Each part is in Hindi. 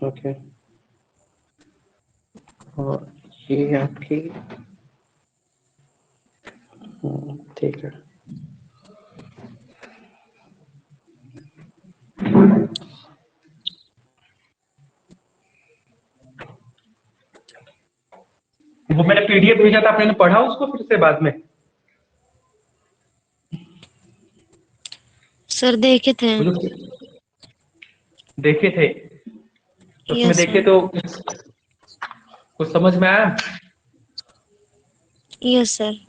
ओके, और ये आपकी, ठीक है। वो मैंने पीडीएफ भेजा था, आपने पढ़ा उसको फिर से बाद में? सर देखे थे। वो जो देखे थे, उसमें यस देखे सर। तो कुछ समझ में आया? Yes sir.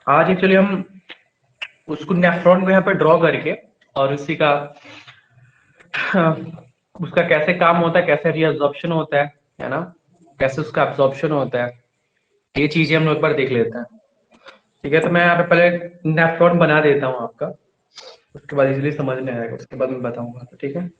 आज एक्चुअली हम उसको नेफ्रॉन को यहाँ पे ड्रॉ करके और उसी का उसका कैसे काम होता है, कैसे रीअब्जॉर्प्शन होता है ना, कैसे उसका एब्जॉर्प्शन होता है, ये चीजें हम लोग एक बार देख लेते हैं। ठीक है, तो मैं यहाँ पे पहले नेफ्रॉन बना देता हूँ आपका, उसके बाद इजीली समझ में आएगा, उसके बाद मैं बताऊंगा। तो ठीक है,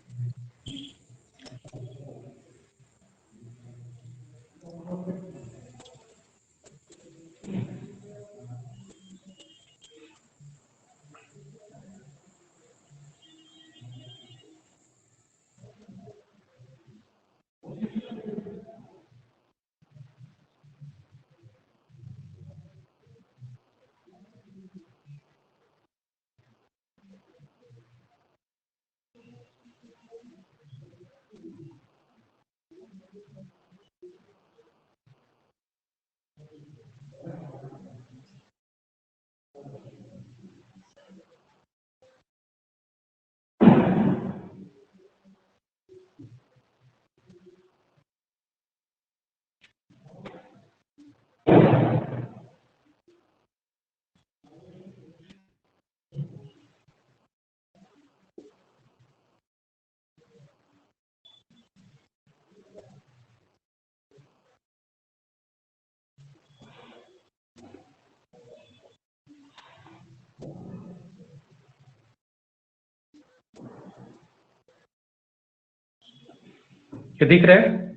ये दिख रहा है?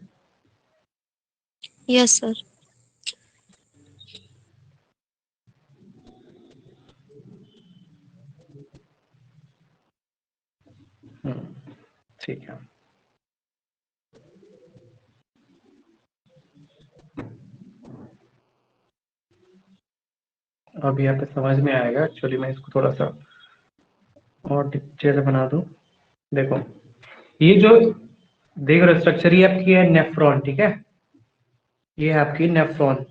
Yes sir. ठीक है, अब यहाँ पे समझ में आएगा। एक्चुअली मैं इसको थोड़ा सा और डिटेल बना दूं। देखो, ये जो देख रहे स्ट्रक्चर, ये आपकी है नेफ्रॉन, ठीक है, ये है आपकी नेफ्रॉन।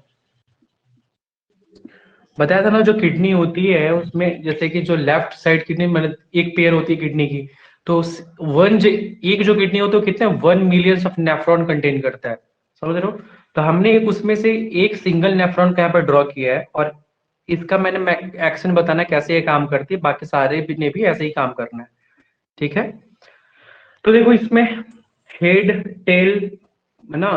बताया था ना, जो किडनी होती है उसमें, जैसे कि जो लेफ्ट साइड किडनी, मतलब एक पेयर होती है किडनी की, तो एक जो किडनी होती है, कितने 1 मिलियन ऑफ नेफ्रॉन कंटेन करता है, समझ रहे हो? तो हमने एक उसमें से एक सिंगल नेफ्रॉन का यहाँ पर ड्रॉ किया है, और इसका मैंने एक्शन बताना कैसे ये काम करती है, बाकी सारे भी ने भी ऐसे ही काम करना है। ठीक है, तो देखो इसमें हेड, टेल, है ना,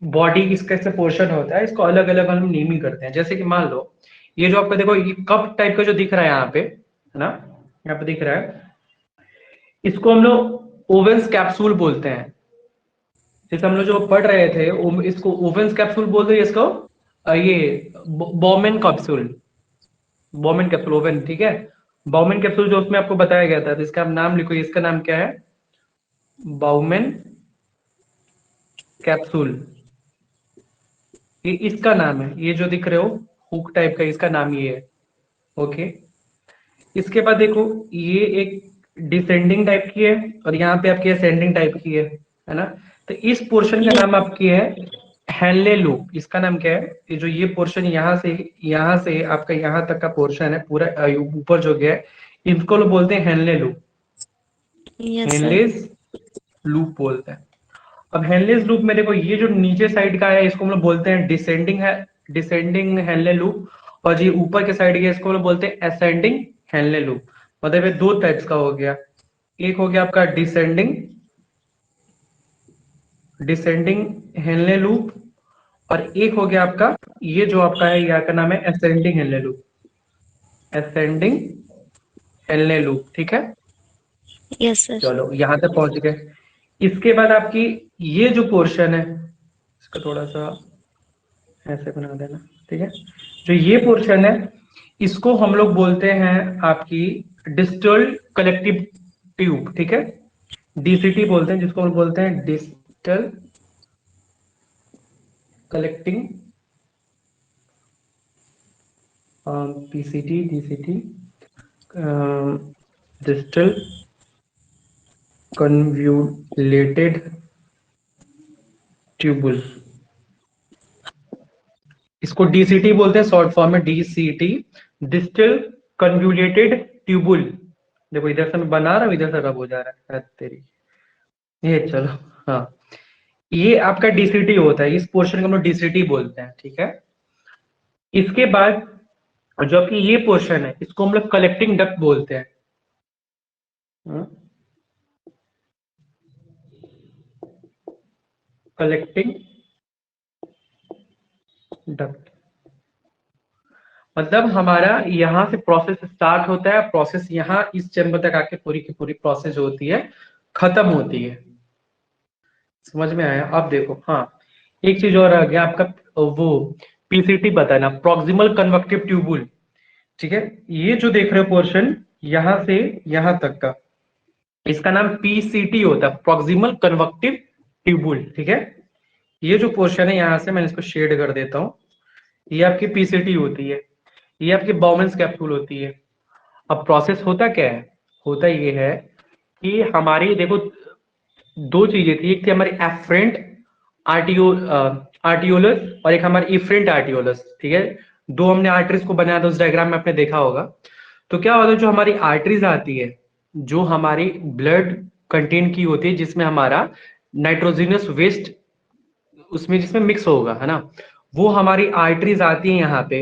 बॉडी, इसका ऐसे पोर्शन होता है, इसको अलग अलग हम नेमिंग करते हैं। जैसे कि मान लो ये जो आपका देखो, ये कप टाइप का जो दिख रहा है यहाँ पे, है ना, यहाँ पे दिख रहा है, इसको हम लोग ओवेंस कैप्सूल बोलते हैं। जैसे हम लोग जो पढ़ रहे थे, इसको ओवेंस कैप्सूल बोलते हैं, इसको ये Bowman capsule, Bowman capsule, Owen, ठीक है, बॉमेन कैप्सूल जो उसमें आपको बताया गया था, तो इसका आप नाम लिखो, इसका नाम क्या है? बाउमेन कैप्सूल, ये इसका नाम है। ये जो दिख रहे हो हुक टाइप का, इसका नाम ये है। ओके, इसके बाद देखो, ये एक डिसेंडिंग टाइप की है, और यहाँ पे आपकी असेंडिंग टाइप की है ना। तो इस पोर्शन का नाम आपकी है हेनले लूप। इसका नाम क्या है? ये जो ये पोर्शन यहाँ से आपका यहाँ तक का पोर्शन है पूरा, ऊपर जो गया है, इसको लोग बोलते हैं Henle loop, yes sir. Henle's loop बोलते हैं। अब हेनलेस लूप में देखो, ये जो नीचे साइड का है, इसको हम लोग बोलते हैं डिसेंडिंग है, डिसेंडिंग हेनले लूप, और जो ऊपर के साइड के इसको हम लोग बोलते हैं असेंडिंग हेनले लूप। मतलब ये दो टाइप्स का हो गया, एक हो गया आपका डिसेंडिंग डिसेंडिंग हेनले लूप, और एक हो गया आपका ये जो आपका है, यहाँ का नाम है ascending Henle loop, ascending Henle loop, ठीक है। Yes sir. चलो यहां तक पहुंच गए। इसके बाद आपकी ये जो पोर्शन है, इसका थोड़ा सा ऐसे बना देना, ठीक है। जो ये पोर्शन है, इसको हम लोग बोलते हैं आपकी डिस्टल कलेक्टिव ट्यूब, ठीक है, डीसीटी बोलते हैं जिसको हम बोलते हैं digital collecting, PCT DCT, digital convoluted tubule, इसको डीसीटी बोलते हैं शॉर्ट फॉर्म में, डीसीटी, डिजिटल कन्व्यूलेटेड ट्यूबुल। देखो इधर से मैं बना रहा हूँ, इधर से रब हो जा रहा है तेरी, ये चलो। हाँ, ये आपका डीसीटी होता है, इस पोर्शन को हम लोग डीसीटी बोलते हैं, ठीक है। इसके बाद जो कि ये पोर्शन है इसको हम लोग कलेक्टिंग डक्ट बोलते हैं। कलेक्टिंग डक्ट मतलब हमारा यहाँ से प्रोसेस स्टार्ट होता है, प्रोसेस यहाँ इस चैम्बर तक आके पूरी की पूरी प्रोसेस होती है, खत्म होती है। समझ में आया? अब देखो, हाँ एक चीज और आ गया आपका, वो पीसीटी बताना, प्रॉक्सिमल कन्वेक्टिव ट्यूबुल, ठीक है। ये जो देख रहे हो पोर्शन यहां से यहां तक का, इसका नाम पीसीटी होता है, प्रॉक्सिमल कन्वेक्टिव ट्यूबुल, ठीक है। ये जो पोर्शन है यहां से मैंने इसको शेड कर देता हूं, ये आपकी पीसीटी होती है, ये आपकी बाउमेंस कैप्सूल होती है। अब प्रोसेस होता क्या है, होता ये है कि हमारी देखो दो चीजें थी, एक थी हमारी एफरेंट आर्टियो आर्टियोलस और एक हमारी इफरेंट आर्टियोलस, ठीक है। दो हमने आर्टरीज को बनाया था, उस डायग्राम में आपने देखा होगा। तो क्या होता है, जो हमारी आर्टरीज आती है, जो हमारी ब्लड कंटेन की होती है, जिसमें हमारा नाइट्रोजनस वेस्ट उसमें जिसमें मिक्स होगा, है ना, वो हमारी आर्टरीज आती है यहाँ पे।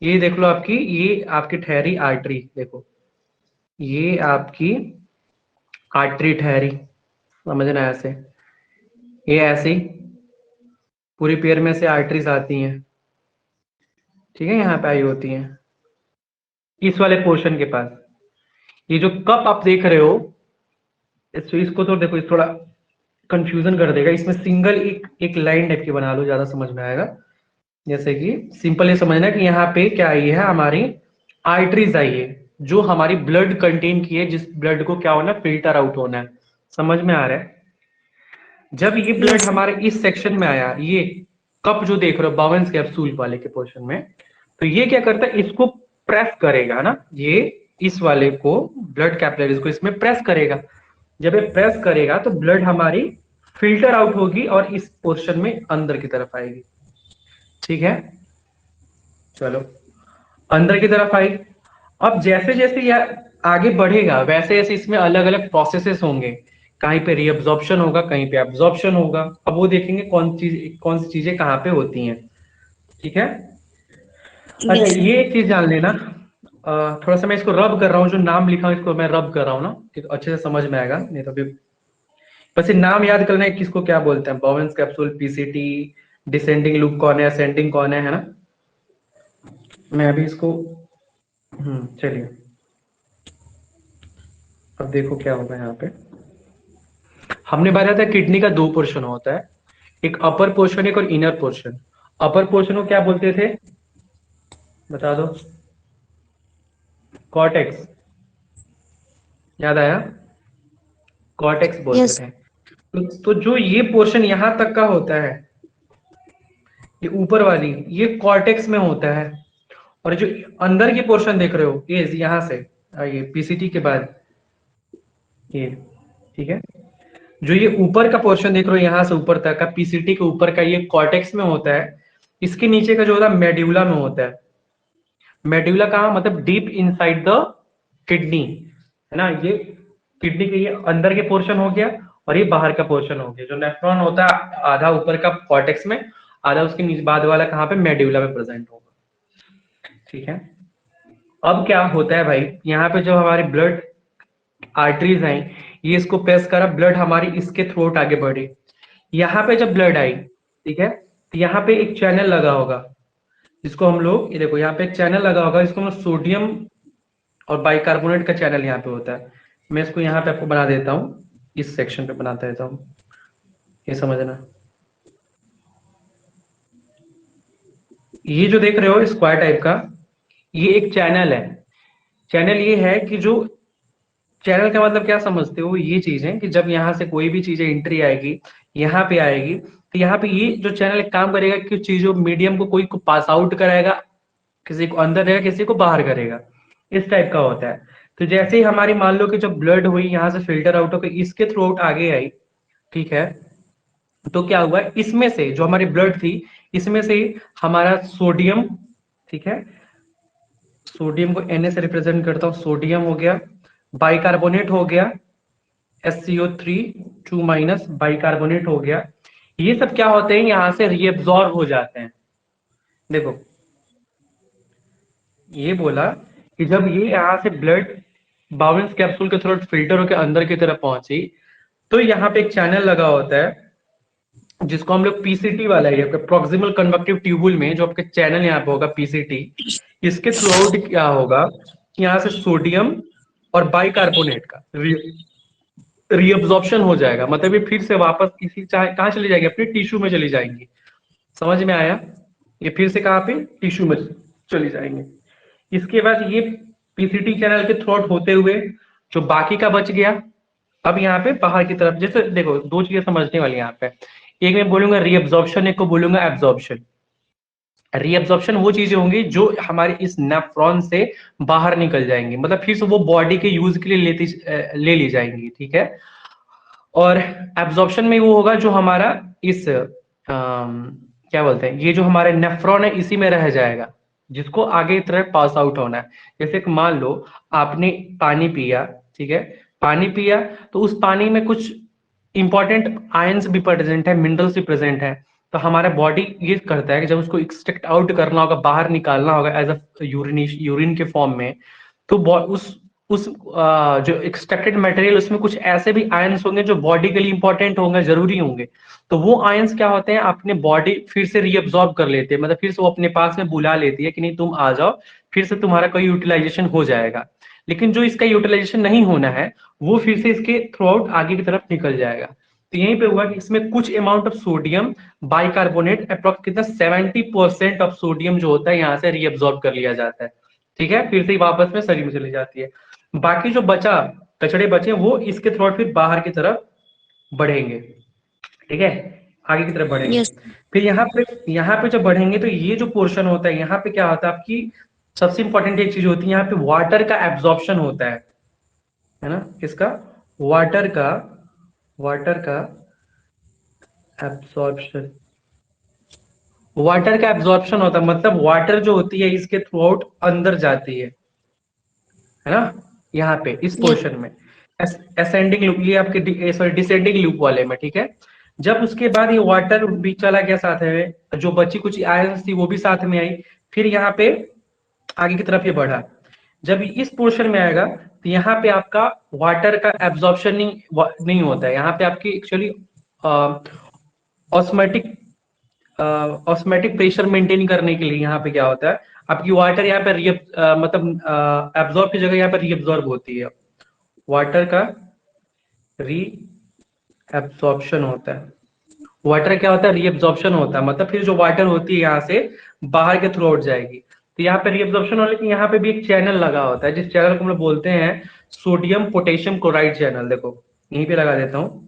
ये देख लो आपकी, ये आपकी ठहरी आर्टरी, देखो ये आपकी आर्टरी ठहरी, समझना है ऐसे, ये ऐसे ही पूरी पेयर में से आर्टरीज आती हैं, ठीक है, यहाँ पे आई होती हैं इस वाले पोर्शन के पास। ये जो कप आप देख रहे हो, इसको तो देखो, इस थोड़ा कंफ्यूजन कर देगा, इसमें सिंगल एक एक लाइन टाइप की बना लो, ज्यादा समझ में आएगा। जैसे कि सिंपल ये समझना कि यहाँ पे क्या आई है, हमारी आर्टरीज आई है, जो हमारी ब्लड कंटेन की है, जिस ब्लड को क्या होना है, फिल्टर आउट होना है। समझ में आ रहा है? जब ये ब्लड यस सर। हमारे इस सेक्शन में आया, ये कप जो देख रहे हो बावेंस कैप्सूल वाले के पोर्शन में, तो ये क्या करता है, इसको प्रेस करेगा ना, ये इस वाले को, ब्लड कैपिलरीज को इसमें प्रेस करेगा। जब ये प्रेस करेगा तो ब्लड हमारी फिल्टर आउट होगी और इस पोर्शन में अंदर की तरफ आएगी, ठीक है। चलो, अंदर की तरफ आई। अब जैसे जैसे यह आगे बढ़ेगा वैसे जैसे इसमें अलग अलग प्रोसेसेस होंगे, कहीं पे रीअब्जॉर्प्शन होगा, कहीं पे एब्जॉर्प्शन होगा। अब वो देखेंगे कौन सी चीजें कहाँ पे होती हैं, ठीक है। अच्छा, यस सर। ये एक चीज जान लेना, थोड़ा सा मैं इसको रब कर रहा हूँ, जो नाम लिखा हूँ इसको मैं रब कर रहा हूँ ना, कि तो अच्छे से समझ में आएगा, नहीं तो फिर बस ये नाम याद करना है, किसको क्या बोलते हैं, बावेंस कैप्सूल, पीसीटी, डिसेंडिंग लूप कौन है, असेंडिंग कौन है ना। मैं अभी इसको, चलिए अब देखो क्या होगा यहाँ पे। हमने बताया था किडनी का दो पोर्शन होता है, एक अपर पोर्शन एक और इनर पोर्शन। अपर पोर्शन को क्या बोलते थे, बता दो, कॉर्टेक्स, याद आया, कॉर्टेक्स बोलते यस। थे। तो जो ये पोर्शन यहां तक का होता है, ये ऊपर वाली, ये कॉर्टेक्स में होता है। और जो अंदर की पोर्शन देख रहे हो, ये यहां से ये पीसीटी के बाद ये, ठीक है, जो ये ऊपर का पोर्शन देख रहे हो यहां से ऊपर तक का, पीसीटी के ऊपर का, ये कॉर्टेक्स में होता है। इसके नीचे का जो होता है मेड्यूला में होता है। मेड्यूला कहाँ, मतलब डीप इनसाइड द किडनी, है ना। ये किडनी के ये अंदर के पोर्शन हो गया और ये बाहर का पोर्शन हो गया। जो नेफ्रॉन होता है आधा ऊपर का कॉर्टेक्स में, आधा उसके नीचे बाद वाला कहाँ पे, मेड्यूला में प्रेजेंट होगा, ठीक है। अब क्या होता है भाई, यहाँ पे जो हमारी ब्लड आर्टरीज आई, ये इसको प्रेस करा, ब्लड हमारी इसके थ्रोट आगे बढ़ी। यहाँ पे जब ब्लड आई, ठीक है, तो यहाँ पे एक चैनल लगा होगा, जिसको हम लोग, ये देखो यहाँ पे एक चैनल लगा होगा, जिसको हम सोडियम और बाइकार्बोनेट का चैनल यहाँ पे होता है। मैं इसको यहाँ पे आपको बना देता हूँ, इस सेक्शन पे बनाता रहता हूँ, ये समझना। ये जो देख रहे हो स्क्वायर टाइप का, ये एक चैनल है। चैनल ये है कि जो चैनल का मतलब क्या समझते हो? ये चीज है कि जब यहाँ से कोई भी चीजें एंट्री आएगी, यहाँ पे आएगी, तो यहाँ पे ये जो चैनल एक काम करेगा कि चीजों मीडियम को कोई को पास आउट कराएगा, किसी को अंदर रहेगा, किसी को बाहर करेगा, इस टाइप का होता है। तो जैसे ही हमारी मान लो कि जब ब्लड हुई यहाँ से फिल्टर आउट होकर इसके थ्रू आउट आगे आई, ठीक है, तो क्या हुआ, इसमें से जो हमारी ब्लड थी, इसमें से हमारा सोडियम, ठीक है, सोडियम को Na से रिप्रेजेंट करता हूं, सोडियम हो गया, बाइकार्बोनेट हो गया, SCO3 2 माइनस बाइकार्बोनेट हो गया। ये सब क्या होते हैं, यहां से रीएब्सॉर्ब हो जाते हैं। देखो ये बोला कि जब ये यहां से ब्लड बाउंस कैप्सूल के थ्रू फिल्टर होकर अंदर की तरफ पहुंची, तो यहाँ पे एक चैनल लगा होता है जिसको हम लोग पीसीटी वाला है, प्रोक्सिमल कन्वेक्टिव ट्यूबुल में जो आपके चैनल यहाँ पे होगा पीसीटी, इसके थ्रू आउट क्या होगा, यहाँ से सोडियम और बाइकार्बोनेट का रीअब्जॉर्प्शन हो जाएगा, मतलब ये फिर से वापस इसी चाहे कहाँ चली जाएगी, अपने टिश्यू में चली जाएंगी। समझ में आया? ये फिर से कहाँ पे, टिश्यू में चली जाएंगे। इसके बाद ये पीसीटी चैनल के थ्रू आउट होते हुए जो बाकी का बच गया, अब यहाँ पे बाहर की तरफ, जैसे देखो दो चीजें समझने वाली यहाँ पे, एक मैं बोलूंगा रीअब्जॉर्प्शन, एक को बोलूंगा एब्जॉर्प्शन। रीअब्जॉर्प्शन वो चीजें होंगी जो हमारे इस नेफ्रॉन से बाहर निकल जाएंगी, मतलब फिर से वो बॉडी के यूज के लिए ले ली जाएंगी, ठीक है। और एब्जॉर्प्शन में वो होगा जो हमारा इस क्या बोलते हैं, ये जो हमारे नेफ्रॉन है इसी में रह जाएगा, जिसको आगे की तरफ पास आउट होना है। जैसे कि मान लो आपने पानी पिया, ठीक है, पानी पिया, तो उस पानी में कुछ इंपॉर्टेंट आयंस भी प्रेजेंट है, मिनरल्स भी प्रेजेंट है। तो हमारा बॉडी ये करता है कि जब उसको एक्सट्रैक्ट आउट करना होगा, बाहर निकालना होगा एज अ यूरिन के फॉर्म में, तो उस जो एक्सट्रैक्टेड मटेरियल उसमें कुछ ऐसे भी आयंस होंगे जो बॉडी के लिए इंपॉर्टेंट होंगे, जरूरी होंगे। तो वो आयंस क्या होते हैं, अपने बॉडी फिर से रीअब्सॉर्ब कर लेते हैं, मतलब फिर से वो अपने पास में बुला लेती है कि नहीं तुम आ जाओ, फिर से तुम्हारा कोई यूटिलाइजेशन हो जाएगा। लेकिन जो इसका यूटिलाइजेशन नहीं होना है वो फिर से इसके थ्रू आउट आगे की तरफ निकल जाएगा। तो यहीं पे हुआ कि इसमें कुछ amount of sodium bicarbonate approx कितना 70% ऑफ सोडियम जो होता है यहाँ से रीअब्सॉर्ब कर लिया जाता है, ठीक है, फिर से वापस में शरीर में चली जाती है। बाकी जो बचा कचड़े बचे वो इसके थ्रू फिर बाहर की तरफ बढ़ेंगे, ठीक है, आगे की तरफ बढ़ेंगे। यस। फिर यहाँ पे जब बढ़ेंगे तो ये जो पोर्शन होता है यहाँ पे क्या होता है, आपकी सबसे इंपॉर्टेंट एक चीज होती है यहाँ पे, वाटर का एब्जॉर्प्शन होता है ना, किसका, वाटर का एब्जॉर्प्शन, वाटर का एब्जॉर्प्शन होता है, मतलब वाटर जो होती है इसके थ्रू आउट अंदर जाती है ना, यहाँ पे इस यस। पोर्शन में असेंडिंग लूप, ये आपके सॉरी डिसेंडिंग लूप वाले में, ठीक है। जब उसके बाद ये वाटर भी चला गया साथ में, जो बची कुछ आयंस थी वो भी साथ में आई, फिर यहाँ पे आगे की तरफ ये बढ़ा। जब इस पोर्शन में आएगा तो यहाँ पे आपका वाटर का एब्जॉर्प्शन नहीं होता है, यहाँ पे आपकी actually osmotic osmotic pressure maintain करने के लिए यहाँ पे क्या होता है, आपकी वाटर यहाँ पे मतलब एब्जॉर्ब की जगह यहाँ पे रीअब्जॉर्ब होती है, वाटर का री एब्जॉर्प्शन होता है। वाटर क्या होता है, रीअब्जॉर्प्शन होता है, मतलब फिर जो वाटर होती है यहाँ से बाहर के थ्रू आउट जाएगी। तो यहाँ पे रीअब्जॉर्प्शन हो, लेकिन यहाँ पे भी एक चैनल लगा होता है जिस चैनल को हम लोग बोलते हैं सोडियम पोटेशियम क्लोराइड चैनल। देखो यहीं पे लगा देता हूँ,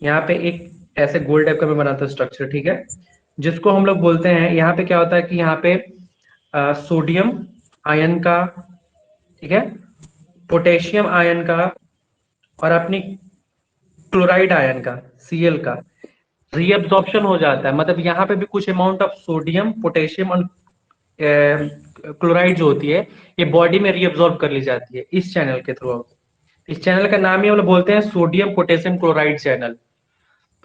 यहाँ पे एक ऐसे गोल टाइप का मैं बनाता हूँ स्ट्रक्चर, ठीक है, जिसको हम लोग बोलते हैं, यहाँ पे क्या होता है कि यहाँ पे सोडियम आयन का, ठीक है, पोटेशियम आयन का और अपनी क्लोराइड आयन का, Cl का रीअब्जॉर्प्शन हो जाता है। मतलब यहाँ पे भी कुछ अमाउंट ऑफ सोडियम पोटेशियम और क्लोराइड जो होती है ये बॉडी में रीअब्जॉर्ब कर ली जाती है इस चैनल के थ्रू। इस चैनल का नाम ही हम लोग बोलते हैं सोडियम पोटेशियम क्लोराइड चैनल।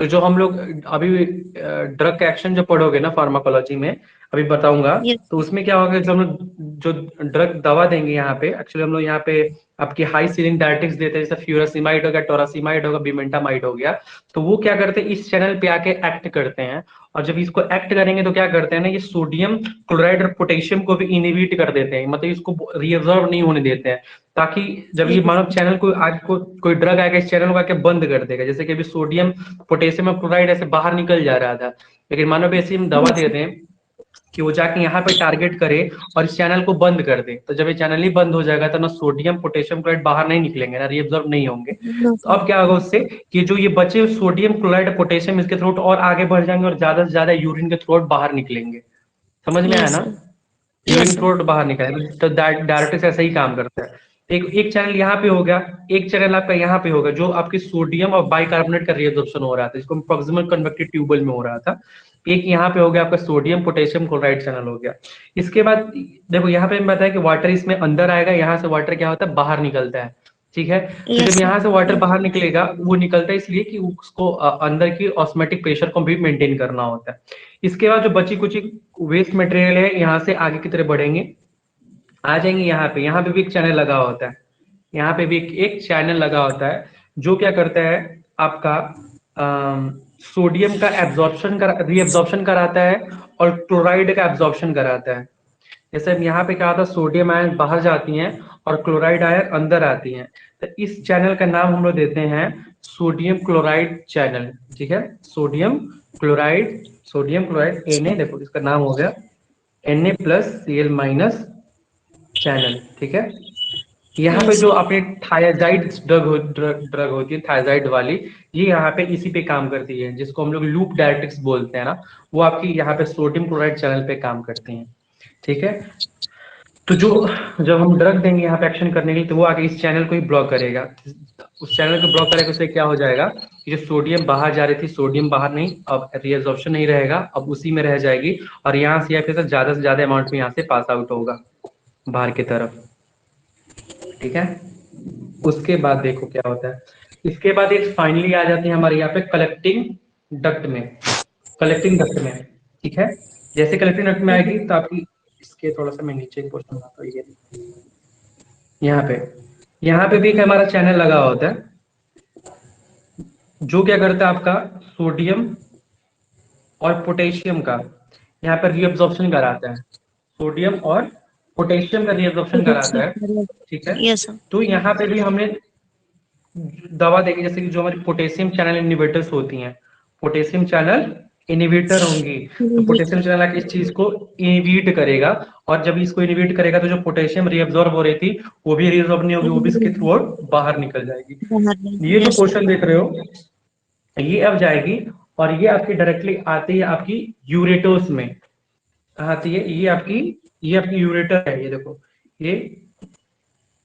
तो जो हम लोग अभी ड्रग का एक्शन जो पढ़ोगे ना फार्माकोलॉजी में, अभी बताऊंगा, यस। तो उसमें क्या होगा, जब हम लोग जो ड्रग दवा देंगे यहाँ पे, एक्चुअली हम लोग यहाँ पे आपकी हाई सीलिंग डायरेटिक्स देते हैं, जैसे फ्यूरासिमाइड हो गया, टोरासिमाइड होगा, बिमेंटामाइड हो गया। तो वो क्या करते हैं, इस चैनल पे आके एक्ट करते हैं, और जब इसको एक्ट करेंगे तो क्या करते हैं ना, ये सोडियम क्लोराइड और पोटेशियम को भी इनहिबिट कर देते हैं, मतलब इसको रीअब्सॉर्ब नहीं होने देते हैं, ताकि जब ये मानव चैनल को आज को कोई ड्रग आएगा इस चैनल को आके बंद कर देगा। जैसे कि अभी सोडियम पोटेशियम और क्लोराइड ऐसे बाहर निकल जा रहा था, लेकिन मानो भी ऐसी हम दवा यस। देते हैं कि वो जाके यहाँ पे टारगेट करे और इस चैनल को बंद कर दे। तो जब ये चैनल ही बंद हो जाएगा तो ना सोडियम पोटेशियम क्लोराइड बाहर नहीं निकलेंगे, ना रीअब्सॉर्ब नहीं होंगे। नो तो सर। अब क्या होगा उससे कि जो ये बचे सोडियम क्लोराइड पोटेशियम इसके थ्रू और आगे बढ़ जाएंगे और ज्यादा से ज्यादा यूरिन के थ्रू बाहर निकलेंगे। समझ में आया यस ना? सर। यूरिन यस के सर। थ्रू बाहर निकलेगा तो डायरेक्ट ऐसा ही काम करता है। एक एक चैनल यहाँ पे हो गया, एक चैनल आपका यहाँ पे होगा जो आपकी सोडियम और बाइकार्बोनेट का रिएब्जॉर्प्शन हो रहा था, जिसको प्रॉक्सिमल कन्वेक्टिव ट्यूबल में हो रहा था। एक यहाँ पे हो गया आपका सोडियम पोटेशियम क्लोराइड चैनल हो गया। इसके बाद देखो यहाँ पे मैं बताया कि वाटर इसमें अंदर आएगा, यहाँ से वाटर क्या होता है बाहर निकलता है। ठीक है, तो यस जब सर। यहाँ से वाटर बाहर निकलेगा वो निकलता है इसलिए कि उसको अंदर की ऑस्मेटिक प्रेशर को भी मेंटेन करना होता है। इसके बाद जो बची कुची वेस्ट मटेरियल है यहाँ से आगे की तरफ बढ़ेंगे, आ जाएंगे यहाँ पे भी एक चैनल लगा होता है। यहाँ पे भी एक चैनल लगा होता है जो क्या करता है आपका सोडियम का एब्जॉर्प्शन रीअब्जॉर्प्शन कराता है और क्लोराइड का एब्जॉर्प्शन कराता है। जैसे यहाँ पे क्या होता है सोडियम आयन बाहर जाती हैं और क्लोराइड आयन अंदर आती हैं। तो इस चैनल का नाम हम लोग देते हैं सोडियम क्लोराइड चैनल। ठीक है, सोडियम क्लोराइड Na, देखो इसका नाम हो गया Na+Cl- चैनल। ठीक है, यहाँ पे यस जो सर। अपने थायाजाइड ड्रग होती है थायाजाइड वाली, ये यहाँ पे इसी पे काम करती है, जिसको हम लोग लूप डायरेक्टिक्स बोलते हैं ना, वो आपकी यहाँ पे सोडियम क्लोराइड चैनल पे काम करती हैं। ठीक है, तो जो जब हम ड्रग देंगे यहाँ पे एक्शन करने के लिए तो वो आगे इस चैनल को ही ब्लॉक करेगा। उस चैनल को ब्लॉक करेगा उससे क्या हो जाएगा कि जो सोडियम बाहर जा रही थी, सोडियम बाहर नहीं, अब रीअब्जॉर्प्शन नहीं रहेगा, अब उसी में रह जाएगी और यहाँ से या फिर से ज्यादा अमाउंट में यहाँ से पास आउट होगा बाहर की तरफ। ठीक है, उसके बाद देखो क्या होता है, इसके बाद एक फाइनली आ जाती है हमारे यहाँ पे कलेक्टिंग डक्ट में। कलेक्टिंग डक्ट में, ठीक है, जैसे कलेक्टिंग डक्ट में आएगी तो आपकी इसके थोड़ा सा मैं नीचे क्वेश्चन बनाता हूँ। ये यहाँ पे भी एक हमारा चैनल लगा होता है जो क्या करता है आपका सोडियम और पोटेशियम का यहाँ पर रीअब्जॉर्प्शन कराता है। सोडियम और पोटेशियम का रीअब्जॉर्प्शन कराता है। ठीक है, यस सर। तो यहाँ पे भी हमने दवा देगी, जैसे कि जो हमारी पोटेशियम चैनल इनहिबिटर्स होती हैं, पोटेशियम चैनल इनहिबिटर होंगी, तो पोटेशियम चैनल इस चीज को इनहिबिट करेगा और जब इसको इनहिबिट करेगा तो जो पोटेशियम रीअब्सॉर्ब हो रही थी वो भी रीअब्सॉर्ब नहीं होगी, वो भी इसके थ्रू आउट बाहर निकल जाएगी। ये जो यस सर। पोर्शन देख रहे हो ये अब जाएगी और ये आपकी डायरेक्टली आती है आपकी यूरेटर्स में आती है। ये आपकी यूरेटर है, ये देखो ये।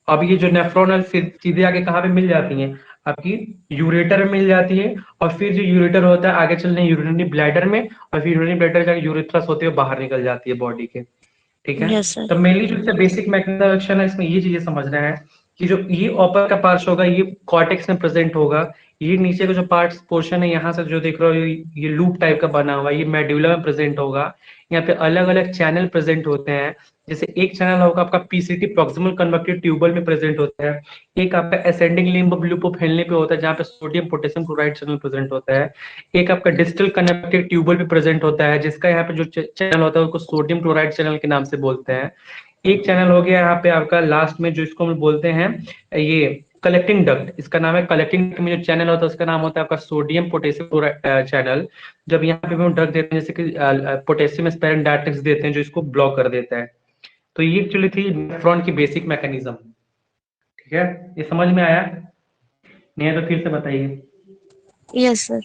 अब ये जो नेफ्रॉन सीधे आगे कहाँ पे मिल जाती हैं आपकी यूरेटर में मिल जाती है और फिर जो यूरेटर होता है आगे चलने यूरिनरी ब्लैडर में और फिर यूरिनरी ब्लैडर जाके यूरेथ्रस होते हुए बाहर निकल जाती है बॉडी के। ठीक है, यस सर। तो मेनली जो बेसिक मैकेनिज्म एक्शन है इसमें ये चीजें समझना है कि जो ये ऊपर का पार्ट होगा ये कॉर्टेक्स में प्रेजेंट होगा, ये नीचे का जो पार्ट पोर्शन है यहाँ से जो देख रहे हो ये लूप टाइप का बना हुआ है ये मेडुला में प्रेजेंट होगा। यहाँ पे अलग अलग चैनल प्रेजेंट होते हैं, जैसे एक चैनल होगा आपका पीसीटी प्रॉक्सिमल कन्वेक्टिव ट्यूबल में प्रेजेंट होता है, एक आपका ascending limb of loop of Henle पे होता है जहाँ पे sodium potassium chloride channel present होता है, एक आपका डिस्टल कनेक्टिव ट्यूबल पे प्रेजेंट होता है जिसका यहाँ पे जो चैनल होता है उसको सोडियम क्लोराइड चैनल के नाम से बोलते हैं। एक चैनल हो गया यहाँ पे आपका लास्ट में जो इसको हम बोलते हैं ये कलेक्टिंग डक्ट, इसका नाम है कलेक्टिंग डक्ट में जो चैनल होता है उसका नाम होता है आपका सोडियम पोटेशियम क्लोराइड चैनल। जब यहाँ पे हम ड्रग देते हैं जैसे कि पोटेशियम स्पेरिन डायरेक्टिक्स देते हैं जो इसको ब्लॉक कर देता है। तो ये एक्चुअली थी नेफ्रॉन की बेसिक मैकेनिज्म। ठीक है, ये समझ में आया? नहीं है तो फिर से बताइए। Yes sir.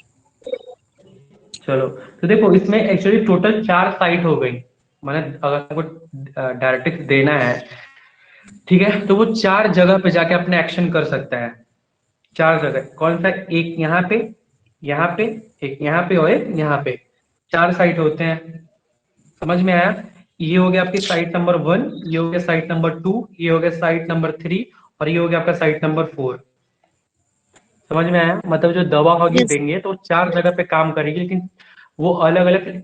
चलो, तो देखो इसमें एक्चुअली टोटल 4 साइट हो गई, मैंने अगर आपको डायरेक्टिक्स देना है ठीक है तो वो 4 जगह पे जाके अपने एक्शन कर सकता है। 4 जगह कौन सा, एक यहाँ पे, यहाँ पे, एक यहाँ पे और एक यहाँ पे, 4 साइट होते हैं। समझ में आया? ये हो गया आपकी साइट नंबर 1, ये हो गया साइट नंबर 2, ये हो गया साइट नंबर 3 और ये हो गया आपका साइट नंबर 4। समझ में आया? मतलब जो दवा होगी यस। देंगे तो 4 जगह पे काम करेगी, लेकिन वो अलग अलग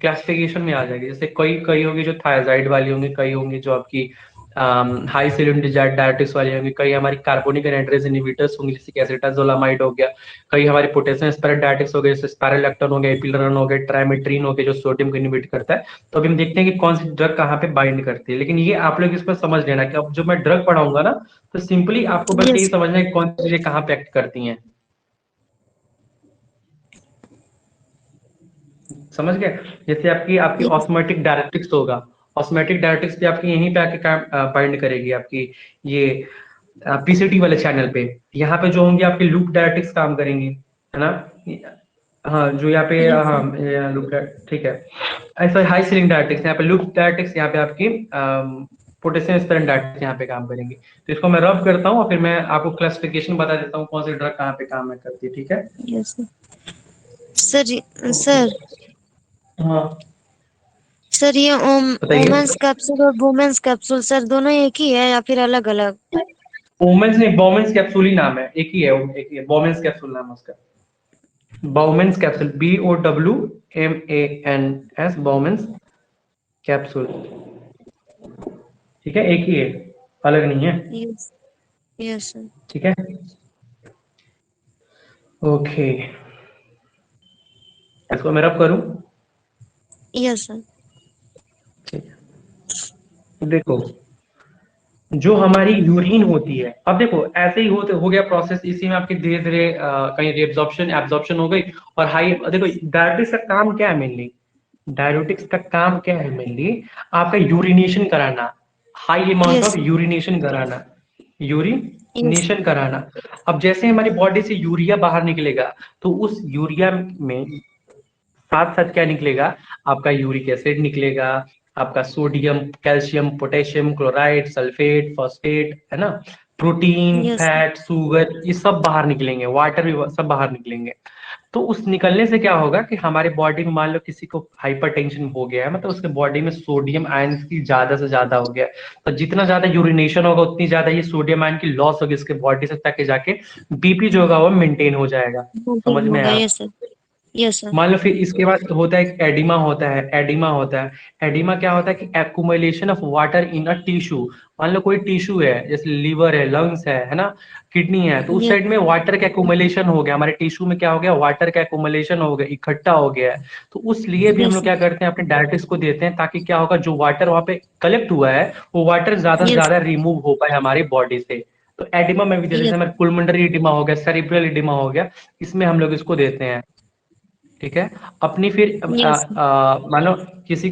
क्लासिफिकेशन में आ जाएगी। जैसे कई कई होगी जो थायराइड वाली होंगी, कई होंगी जो आपकी हाई सेलिन डिजायर्ड डायरेक्टिक्स वाली होंगी, कई हमारी कार्बोनिक एनाइड्रेज इनहिबिटर्स होंगी जैसे कि एसिटाजोलामाइड हो गया, कई हमारी पोटेशियम स्पायरेट डायरेक्टिक्स हो गए जैसे स्पायरोलैक्टोन हो गया, एपिलरन हो गया, ट्राइमेट्रीन हो गया जो सोडियम को इनहिबिट करता है। तो अभी हम देखते हैं कि कौन सी ड्रग कहाँ पे बाइंड करती है, लेकिन ये आप लोग इस पर समझ लेना कि अब जो मैं ड्रग पढ़ाऊंगा ना तो सिंपली आपको बस यही यस। समझना है कि कौन सी चीजें कहाँ पे एक्ट करती हैं। समझ गए? जैसे आपकी आपकी Yes. ऑस्मोटिक डायरेक्टिक्स होगा, ऑस्मोटिक डायरेक्टिक्स भी आपकी यहीं पे आके काम बाइंड करेगी आपकी ये पीसीटी वाले चैनल पे। यहाँ पे जो होंगे आपके लूप डायरेक्टिक्स काम करेंगी, है ना? हाँ, जो यहाँ पे Yes, हाँ sir. लूप, ठीक है। ऐसा हाई सीलिंग डायरेक्टिक्स, यहाँ पे लूप डायरेक्टिक्स, यहाँ पे आपकी पोटेशियम स्पिरिन डायरेक्टिक्स यहाँ पे काम करेंगी। तो इसको मैं रब करता हूँ और फिर मैं आपको क्लासिफिकेशन बता देता हूँ कौन सी ड्रग कहाँ पे काम में करती है, ठीक है? Yes, sir. Sir okay. Sir हाँ, सर ये बताइए। वुमेन्स कैप्सूल और वुमेन्स कैप्सूल सर दोनों एक ही है या फिर अलग अलग? वोमेन्स नहीं, बोमेंस कैप्सूल ही नाम है, एक ही है, एक ही है, बोमेंस कैप्सूल नाम है उसका। बोमेंस कैप्सूल, BOWMANS, बोमेंस कैप्सूल, ठीक है, एक ही है, अलग नहीं है, यस, यस सर। ठीक है। ओके, इसको मैं रब करूं? Yes sir. ठीक है, देखो जो हमारी यूरिन होती है, अब देखो ऐसे ही हो गया प्रोसेस, इसी में आपकी धीरे धीरे कहीं रिएब्जॉर्प्शन एब्जॉर्प्शन हो गई और हाई। देखो डायरेटिक्स का काम क्या है मेनली, डायरेटिक्स का काम क्या है मेनली, आपका यूरिनेशन कराना, high amount yes of sir. Urination कराना, यस सर। यूरिनेशन कराना। अब जैसे हमारी बॉडी से यूरिया बाहर निकलेगा, तो उस यूरिया में साथ साथ क्या निकलेगा, आपका यूरिक एसिड निकलेगा, आपका sodium, calcium, potassium, chloride, sulphate, phosphate, है ना, protein, yes sir. Fat, sugar, ये सब बाहर निकलेंगे, वाटर भी सब बाहर निकलेंगे। तो उस निकलने से क्या होगा कि हमारे बॉडी में मान लो किसी को हाइपरटेंशन हो गया है, मतलब उसके बॉडी में सोडियम आयन की ज्यादा से ज्यादा हो गया है, तो जितना ज्यादा यूरिनेशन होगा उतनी ज्यादा ये सोडियम आयन की लॉस होगी इसके बॉडी से, ताकि जाके बीपी जो होगा वो मेंटेन हो जाएगा। समझ में होगा। आया? Yes sir. Yes sir. मान लो फिर इसके बाद होता है एडिमा, होता है एडिमा, होता है एडिमा, क्या होता है कि accumulation of water in a tissue. मान लो कोई टिश्यू है, जैसे लीवर है, लंग्स है ना, किडनी है, तो उस यस। साइड में वाटर का एक्यूमुलेशन हो गया, हमारे टिश्यू में क्या हो गया, वाटर का एक्यूमुलेशन हो गया, इकट्ठा हो गया है। तो उस लिए भी हम यस लोग सर। क्या करते हैं, अपने डायरेटिक्स को देते हैं, ताकि क्या होगा, जो वाटर वहां पे कलेक्ट हुआ है वो वाटर ज्यादा से यस। ज्यादा रिमूव हो पाए हमारी बॉडी से। तो एडिमा में भी जैसे यस। हमारे पुलमोनरी एडिमा हो गया, सेरिब्रल एडिमा हो गया, इसमें हम लोग इसको देते हैं, ठीक है। अपनी फिर यस। मान लो किसी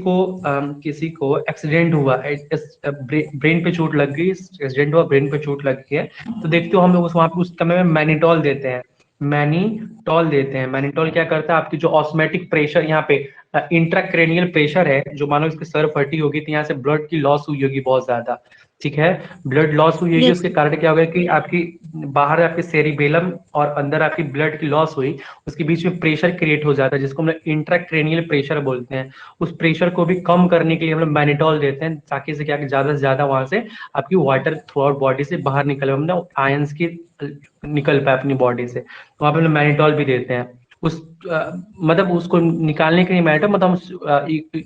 को एक्सीडेंट हुआ, ब्रेन पे चोट लग गई, एक्सीडेंट हुआ, ब्रेन पे चोट लग गई है, तो देखते हो हम लोग वहां पे उस समय में मैनिटॉल देते हैं, मैनीटॉल देते हैं। मैनिटॉल क्या करता है, आपकी जो ऑस्मेटिक प्रेशर यहाँ पे इंट्राक्रेनियल प्रेशर है, जो मानो इसकी सर फटी होगी तो यहाँ से ब्लड की लॉस हुई होगी बहुत ज्यादा, ठीक है, ब्लड लॉस हुई होगी, यस। उसके कारण क्या होगा कि आपकी बाहर आपके सेरिबेलम और अंदर आपकी ब्लड की लॉस हुई, उसके बीच में प्रेशर क्रिएट हो जाता है, जिसको हम लोग इंट्राक्रेनियल प्रेशर बोलते हैं। उस प्रेशर को भी कम करने के लिए हम लोग मैनिटॉल देते हैं, ताकि से क्या कि ज्यादा से ज्यादा वहां से आपकी वाटर थ्रू आउट बॉडी से बाहर निकले, मतलब आयंस की निकल पाए अपनी बॉडी से, तो वहां पे हम लोग मैनिटॉल भी देते हैं। उस मतलब उसको निकालने के लिए मैटर, मतलब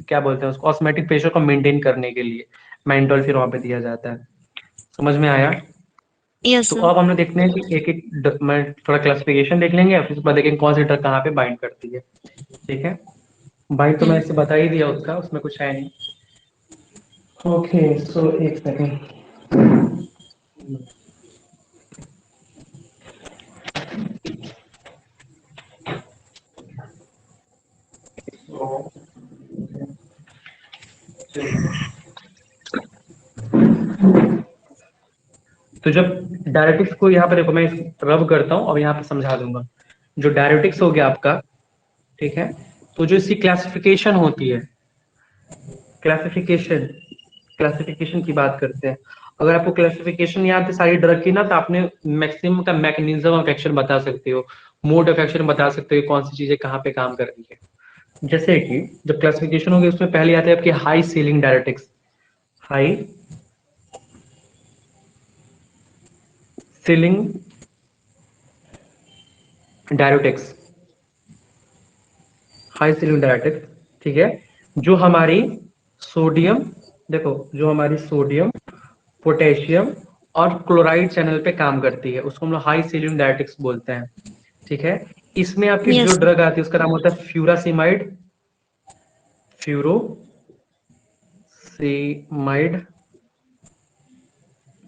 क्या बोलते हैं उसको, ऑस्मेटिक प्रेशर को मेंटेन करने के लिए मैनिटॉल फिर वहां पे दिया जाता है। समझ में आया? यस तो सर। अब हम लोग देखते हैं कि एक एक मैं थोड़ा क्लासिफिकेशन देख लेंगे, फिर उसके बाद देखेंगे कौन सी ड्रग कहाँ पे बाइंड करती है, ठीक है। बाइंड तो मैं इससे बता ही दिया उसका, उसमें कुछ है नहीं। ओके, सो एक सेकेंड। तो जब डायरेटिक्स को यहाँ पे देखो, मैं रब करता हूँ और यहाँ पे समझा दूंगा। जो डायरेटिक्स हो गया आपका, ठीक है, तो जो इसकी क्लासिफिकेशन होती है, क्लासिफिकेशन क्लासिफिकेशन की बात करते हैं। अगर आपको क्लासिफिकेशन याद है सारी ड्रग की ना, तो आपने मैक्सिमम का मैकेनिज्म ऑफ एक्शन बता सकते हो, मोड ऑफ एक्शन बता सकते हो, कौन सी चीजें कहाँ पे काम कर रही है। जैसे कि जब क्लासिफिकेशन होगी उसमें पहले आते हैं आपके high ceiling diuretics, high ceiling diuretics, high ceiling diuretics, ठीक है, जो हमारी सोडियम, देखो जो हमारी सोडियम, पोटेशियम और क्लोराइड चैनल पे काम करती है, उसको हम लोग हाई सीलियम डायरेटिक्स बोलते हैं, ठीक है। इसमें आपकी जो यस। ड्रग आती है उसका नाम होता है फ्यूरासिमाइड, फ्यूरोसिमाइड,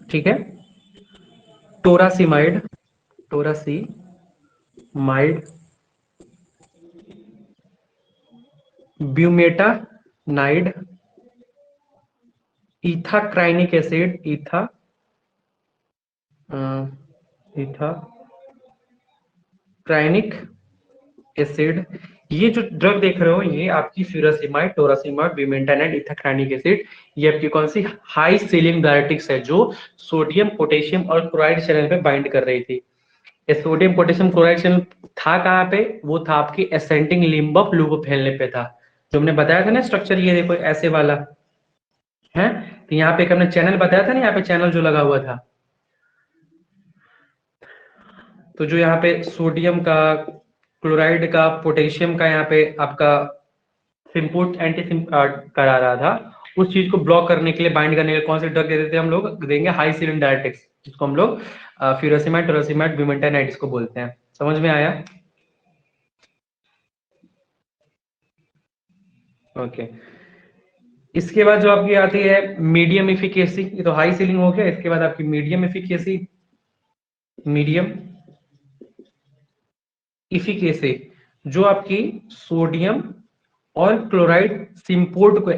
ठीक है, टोरासिमाइड, टोरासिमाइड, ब्यूमेटानाइड, इथाक्राइनिक एसिड, इथाक्राइनिक एसिड। ये जो ड्रग देख रहे हो ये आपकी फ्यूरासिमाइड, टोरासिमाइड, ब्यूमेटानाइड, इथाक्राइनिक एसिड, ये आपकी कौन सी हाई सीलिंग डायरेटिक्स है जो सोडियम, पोटेशियम और क्लोराइड चैनल पे बाइंड कर रही थी। ये सोडियम, पोटेशियम, क्लोराइड चैनल था कहाँ पे? वो था आपकी एसेंडिंग लिम्ब ऑफ लूप फैलने पे था, जो हमने बताया था ना स्ट्रक्चर, ये देखो ऐसे वाला है। तो यहाँ पे एक हमने चैनल बताया था ना, यहाँ पे चैनल जो लगा हुआ था, तो जो यहाँ पे सोडियम का, क्लोराइड का, पोटेशियम का यहाँ पे आपका सिम्पोर्ट एंटी करा रहा था, उस चीज को ब्लॉक करने के लिए, बाइंड करने के लिए कौन से ड्रग दे देते हैं हम लोग? देंगे हाई सीलिंग डायरेटिक्स, जिसको हम लोग फ्यूरासिमाइड, टोरासिमाइड, ब्यूमेटानाइड इसको बोलते हैं। समझ में आया? ओके। इसके बाद जो आपकी आती है मीडियम इफिकेसी, ये तो हाई सीलिंग हो गया। इसके बाद आपकी मीडियम इफिकेसी, मीडियम इफिकेसी जो आपकी सोडियम और क्लोराइड सिम्पोर्ट को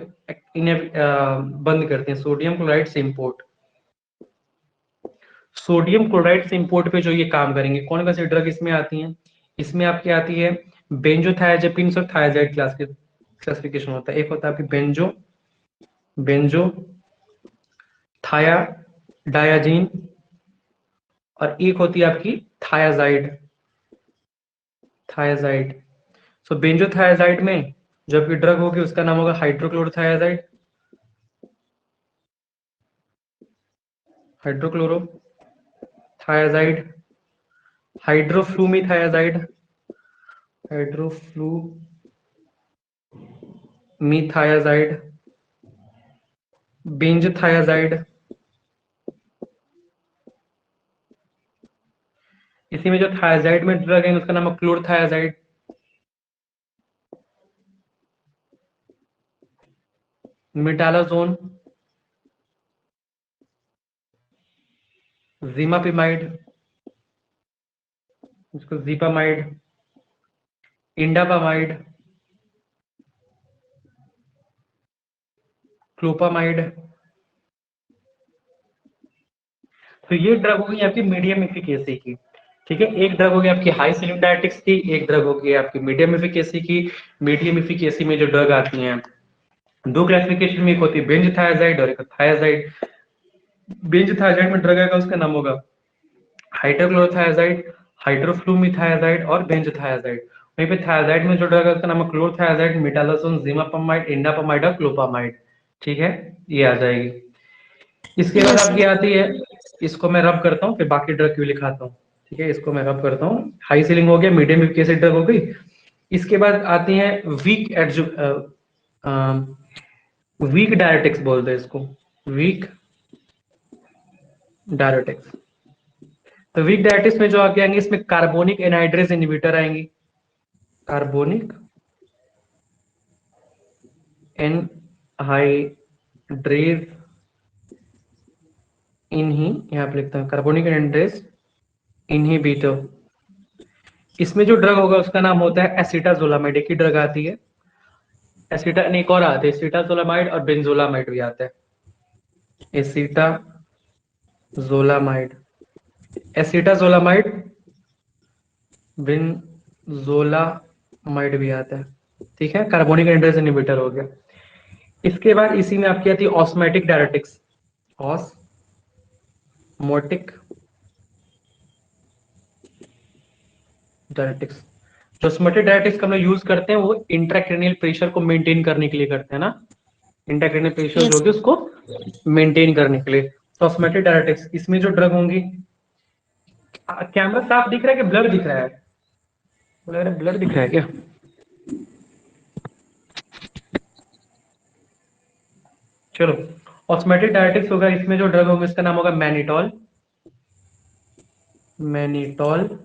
बंद करते हैं। Sodium chloride symport, sodium chloride symport पे जो ये काम करेंगे, कौन सी ड्रग इसमें आती हैं? इसमें आपकी आती है बेंजोथायाजेपिन्स और थायाजाइड क्लास के क्लासिफिकेशन होता है। एक होता है आपकी बेंजो थायाडायाजीन, और एक होती है आपकी थायाजाइड। सो बेंजोथायाजाइड में जो आपकी ड्रग होगी उसका नाम होगा हाइड्रोक्लोरोथायाजाइड, हाइड्रोक्लोरोथायाजाइड, हाइड्रोफ्लूमीथायाजाइड, हाइड्रोफ्लूमीथायाजाइड, बेंजोथायाजाइड। इसी में जो थायाजाइड में ड्रग है उसका नाम है क्लोरथायाजाइड, मिटालाजोन, जीमापिमाइड, इसको जीपामाइड, इंडापामाइड, क्लोपामाइड। तो ये ड्रग होगी आपकी मीडियम एफिकेसी की। ठीक है, एक ड्रग होगी आपकी हाई सीलिंग डायरेटिक्स की, एक ड्रग होगी आपकी मीडियम एफिकेसी की। मीडियम एफिकेसी में जो ड्रग आती हैं, दो क्लासिफिकेशन में, एक होती है बेंजथायाजाइड और एक थायाजाइड। बेंजथायाजाइड में ड्रग आएगा उसका नाम होगा हाइड्रोक्लोरोथायाजाइड, हाइड्रोफ्लूमीथायाजाइड और बेंजोथायाजाइड। वहीं पे थायाजाइड में जो ड्रग है उसका नाम है क्लोरथायाजाइड, मिटालाजोन, जीमापामाइड, इंडापामाइड और क्लोपामाइड। ठीक है, ये आ जाएगी। इसके बाद यस आपकी सर। आती है, इसको मैं रब करता हूँ फिर बाकी ड्रग क्यों लिखाता हूँ। ठीक है, इसको मैं रब करता हूँ। हाई सीलिंग हो गया, मीडियम एफिकेसी ड्रग हो गई। इसके बाद आती है वीक एडजु वीक डायरेटिक्स बोलते हैं इसको, वीक डायरेटिक्स। तो वीक डायरेटिक्स में जो आगे आएंगे, इसमें कार्बोनिक एनहाइड्रेज इनहिबिटर आएंगी, कार्बोनिक एनहाइड्रेज यहाँ पे लिखता हूँ कार्बोनिक एनहाइड्रेज इनहिबिटर। इसमें जो ड्रग होगा उसका नाम होता है एसिटाजोलामाइड। एक ही ड्रग आती है एसिटा, एक और आते हैं एसिटाजोलामाइड और बेंजोलामाइड भी आता है। एसिटाजोलामाइड, एसिटाजोलामाइड, बेंजोलामाइड भी आता है। ठीक है, कार्बोनिक एनहाइड्रेज इनहिबिटर हो गया। इसके बाद इसी में आपकी आती है ऑस्मैटिक डायरेटिक्स, ऑस्मोटिक डायरेटिक्स। जो ऑस्मोटिक डायरेटिक्स का हम लोग यूज करते हैं वो इंट्राक्रेनियल प्रेशर को मेंटेन करने के लिए करते हैं ना, इंट्राक्रेनियल प्रेशर जो यस। होगी उसको मेंटेन करने के लिए। तो ऑस्मोटिक डायरेटिक्स, इसमें जो ड्रग होंगी, कैमरा साफ दिख रहा है कि ब्लर दिख रहा है? लग रहा है ब्लर दिख रहा है क्या? चलो, ऑस्मोटिक डायरेटिक्स होगा, इसमें जो ड्रग होगा इसका नाम होगा मैनिटॉल, मैनिटॉल।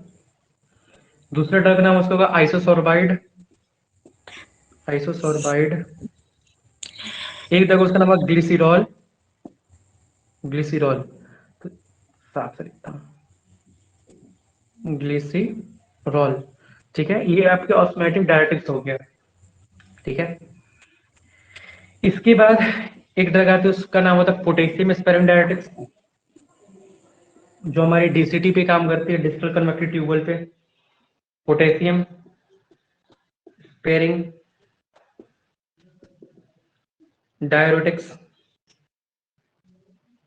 दूसरा ड्रग नाम उसका होगा आइसोसोर्बाइड, आइसोसोर्बाइड। एक ड्रग उसका नाम होगा ग्लिसिरॉल, ग्लिसिरॉल। तो साफ से लिखता हूँ, ग्लिसिरॉल। ठीक है, ये आपके ऑस्मोटिक डायरेटिक्स हो गया। ठीक है, इसके बाद एक ड्रग आती है, उसका नाम होता है पोटेशियम स्पेरिंग डायरेटिक्स, जो हमारी डीसीटी पे काम करती है, डिस्टल कन्वेक्टिव ट्यूबल पे। पोटेशियम स्पेरिंग डायरेटिक्स,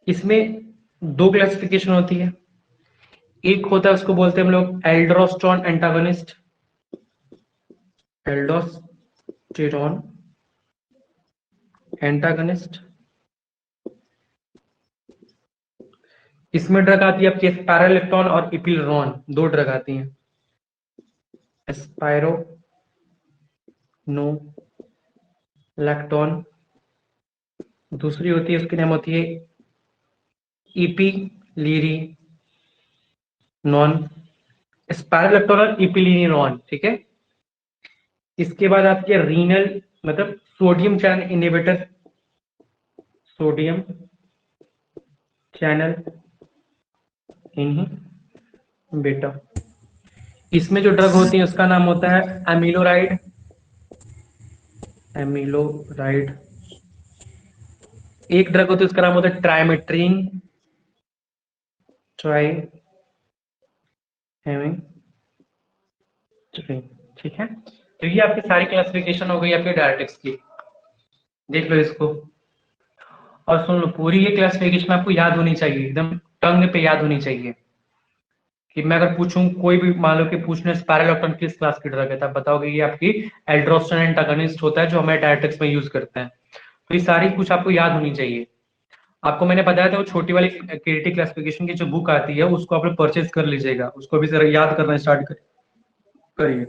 इसमें दो क्लासिफिकेशन होती है। एक होता है, उसको बोलते हैं हम लोग एल्डोस्टेरोन एंटागोनिस्ट, एल्डोस्टेरोन एंटागोनिस्ट। इसमें ड्रग आती है आपकी स्पाइरोलेक्टोन और इपिलरॉन, दो ड्रग आती हैं। स्पाइरो नो लैक्टोन, दूसरी होती है उसकी नाम होती है इपिलीरी नॉन, स्पाइरोलेक्टोन और इपिलिनिरॉन, ठीक है। इसके बाद आपके रीनल मतलब sodium channel inhibitor, sodium channel inhibitor. इसमें जो ड्रग होती है उसका नाम होता है एमिलोराइड, एमिलोराइड। एक ड्रग होती है उसका नाम होता है ट्राइमेट्रीन, ठीक है। तो ये आपकी सारी क्लासिफिकेशन हो गई आपके डायरेटिक्स की, देख लो इसको। और सुन लो, पूरी ये क्लासिफिकेशन आपको याद होनी चाहिए, एकदम टंग पे याद होनी चाहिए। कि मैं अगर पूछूं, कोई भी मान लो कि पूछने स्पाइरोलेक्टोन किस क्लास की ड्रग है, तब बताओगे ये आपकी एल्ड्रोस्टेरोन एंटागोनिस्ट होता है, जो हमें डायरेटिक्स में यूज करते हैं। तो ये सारी कुछ आपको याद होनी चाहिए। आपको मैंने बताया था वो छोटी वाली केटी क्लासिफिकेशन की जो बुक आती है, उसको आप लोग परचेज कर लीजिएगा, उसको अभी जरा याद करना स्टार्ट करिए।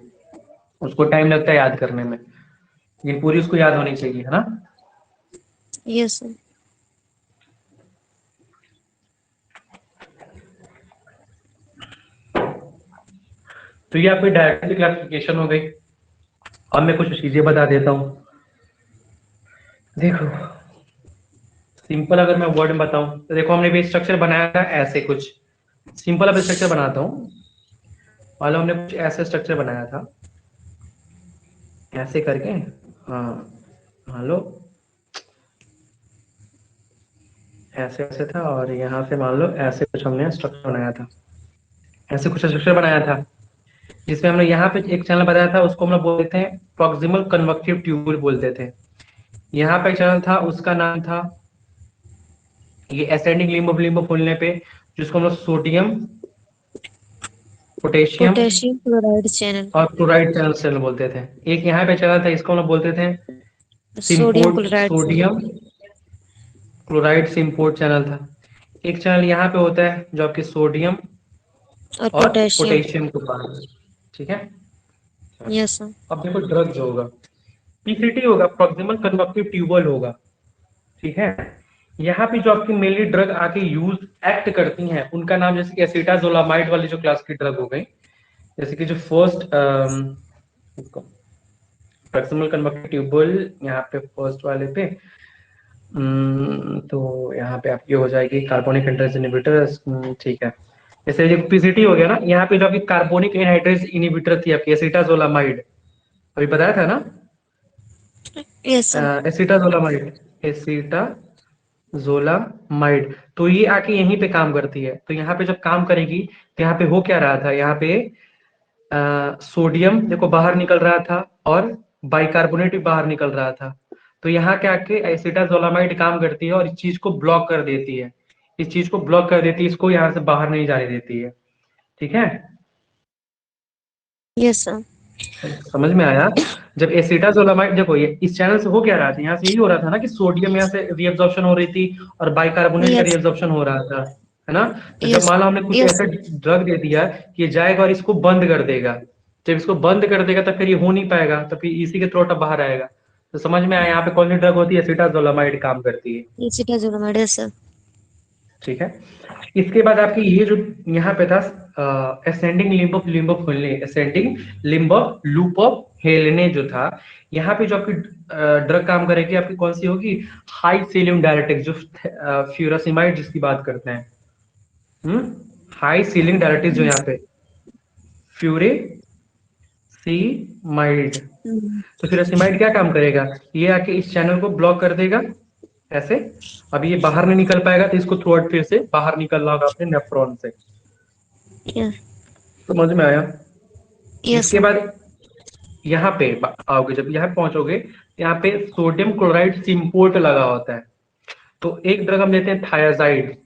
उसको टाइम लगता है याद करने में, लेकिन पूरी उसको याद होनी चाहिए, है ना। Yes sir. तो ये आपकी डायरेक्ट क्लासिफिकेशन हो गई। अब मैं कुछ चीजें बता देता हूँ। देखो, सिंपल अगर मैं वर्ड में बताऊं तो देखो, हमने भी स्ट्रक्चर बनाया था ऐसे कुछ। सिंपल अब स्ट्रक्चर बनाता हूँ। मान लो हमने कुछ ऐसे स्ट्रक्चर बनाया था, ऐसे करके। हाँ, मान लो ऐसे ऐसे था, और यहाँ से मान लो ऐसे कुछ हमने स्ट्रक्चर बनाया था, ऐसे कुछ स्ट्रक्चर बनाया था, जिसमें हमने यहाँ पे एक चैनल बताया था, उसको हम लोग बोलते हैं प्रॉक्सिमल कन्वेक्टिव ट्यूबुल बोलते थे। यहाँ पे एक चैनल था, उसका नाम था ये एसेंडिंग लिम्ब ऑफ लिम्ब फूलने पे, जिसको हम लोग sodium potassium potassium chloride channel, और क्लोराइड चैनल बोलते थे। एक यहाँ पे चैनल था, इसको हम लोग बोलते थे sodium symport chloride sodium chloride symport channel था। एक चैनल यहाँ पे होता है जो आपके सोडियम और और पोटेशियम। पोटेशियम के पास, ठीक है। Yes sir. अब देखो ड्रग जो होगा, पीसीटी होगा, प्रॉक्सिमल कन्वेक्टिव ट्यूबल होगा, ठीक है। यहाँ पे जो आपकी मेनली ड्रग आके यूज एक्ट करती हैं, उनका नाम जैसे कि एसिटाजोलामाइड वाली जो क्लास की ड्रग हो गई, जैसे कि जो फर्स्ट प्रॉक्सिमल कन्वेक्टिव ट्यूबल यहाँ पे फर्स्ट वाले पे, तो यहाँ पे आपकी हो जाएगी कार्बोनिक एनहाइड्रेज इनहिबिटर, ठीक है। जैसे जो पीसीटी हो गया ना, यहाँ पे जो आपकी कार्बोनिक एनहाइड्रेज इनहिबिटर थी आपकी एसिटाजोलामाइड, अभी बताया था ना, यस सर। Acetazolamide, acetazolamide. तो ये आके यहीं पे काम करती है। तो यहाँ पे जब काम करेगी तो यहाँ पे हो क्या रहा था, यहाँ पे सोडियम देखो बाहर निकल रहा था, और बाइकार्बोनेट भी बाहर निकल रहा था। तो यहाँ क्या के एसिटाजोलामाइड काम करती है और इस चीज को ब्लॉक कर देती है, इस चीज को ब्लॉक कर देती है, इसको यहाँ से बाहर नहीं जाने देती है, ठीक है। Yes sir. समझ में आया। जब एसिटाजोलामाइड देखो, ये इस चैनल से हो क्या रहा था, यहाँ से यही हो रहा था ना कि सोडियम यहाँ से रीअब्जॉर्प्शन हो रही थी और बाइकार्बोनेट का यस। रीअब्जॉर्प्शन हो रहा था, है ना। तो जब यस। मान लो हमने कुछ यस ऐसा सर। ड्रग दे दिया कि ये जाएगा और इसको बंद कर देगा, जब इसको बंद कर देगा तो फिर ये हो नहीं पाएगा, तो फिर इसी के थ्रू बाहर आएगा। तो समझ में आया, यहाँ पे कौन सी ड्रग होती है, एसिटाजोलामाइड काम करती है, एसिटाजोलामाइड। Yes sir. ठीक है। इसके बाद आपकी ये जो यहाँ पे था ascending limb of हेलेने, ascending limb of loop of हेलेने जो था, यहाँ पे जो आपकी ड्रग काम करेगी आपकी कौन सी होगी, हाई सीलियम डायरेटिक्स, जो फ्यूरासिमाइड जिसकी बात करते हैं, हाई सीलिंग डायरेटिक्स जो यहाँ पे फ्यूरे सीमाइड। तो फिरासिमाइड क्या काम करेगा, ये आके इस चैनल को ब्लॉक कर देगा ऐसे। अब ये बाहर नहीं निकल पाएगा, तो इसको थ्रू आउट फिर से बाहर निकलना होगा अपने नेफ्रॉन से। समझ में आया? यस इसके सर। बाद यहाँ पे आओगे, जब यहाँ पहुंचोगे, यहाँ पे सोडियम क्लोराइड सिम्पोर्ट लगा होता है। तो एक ड्रग हम लेते हैं थायाजाइड।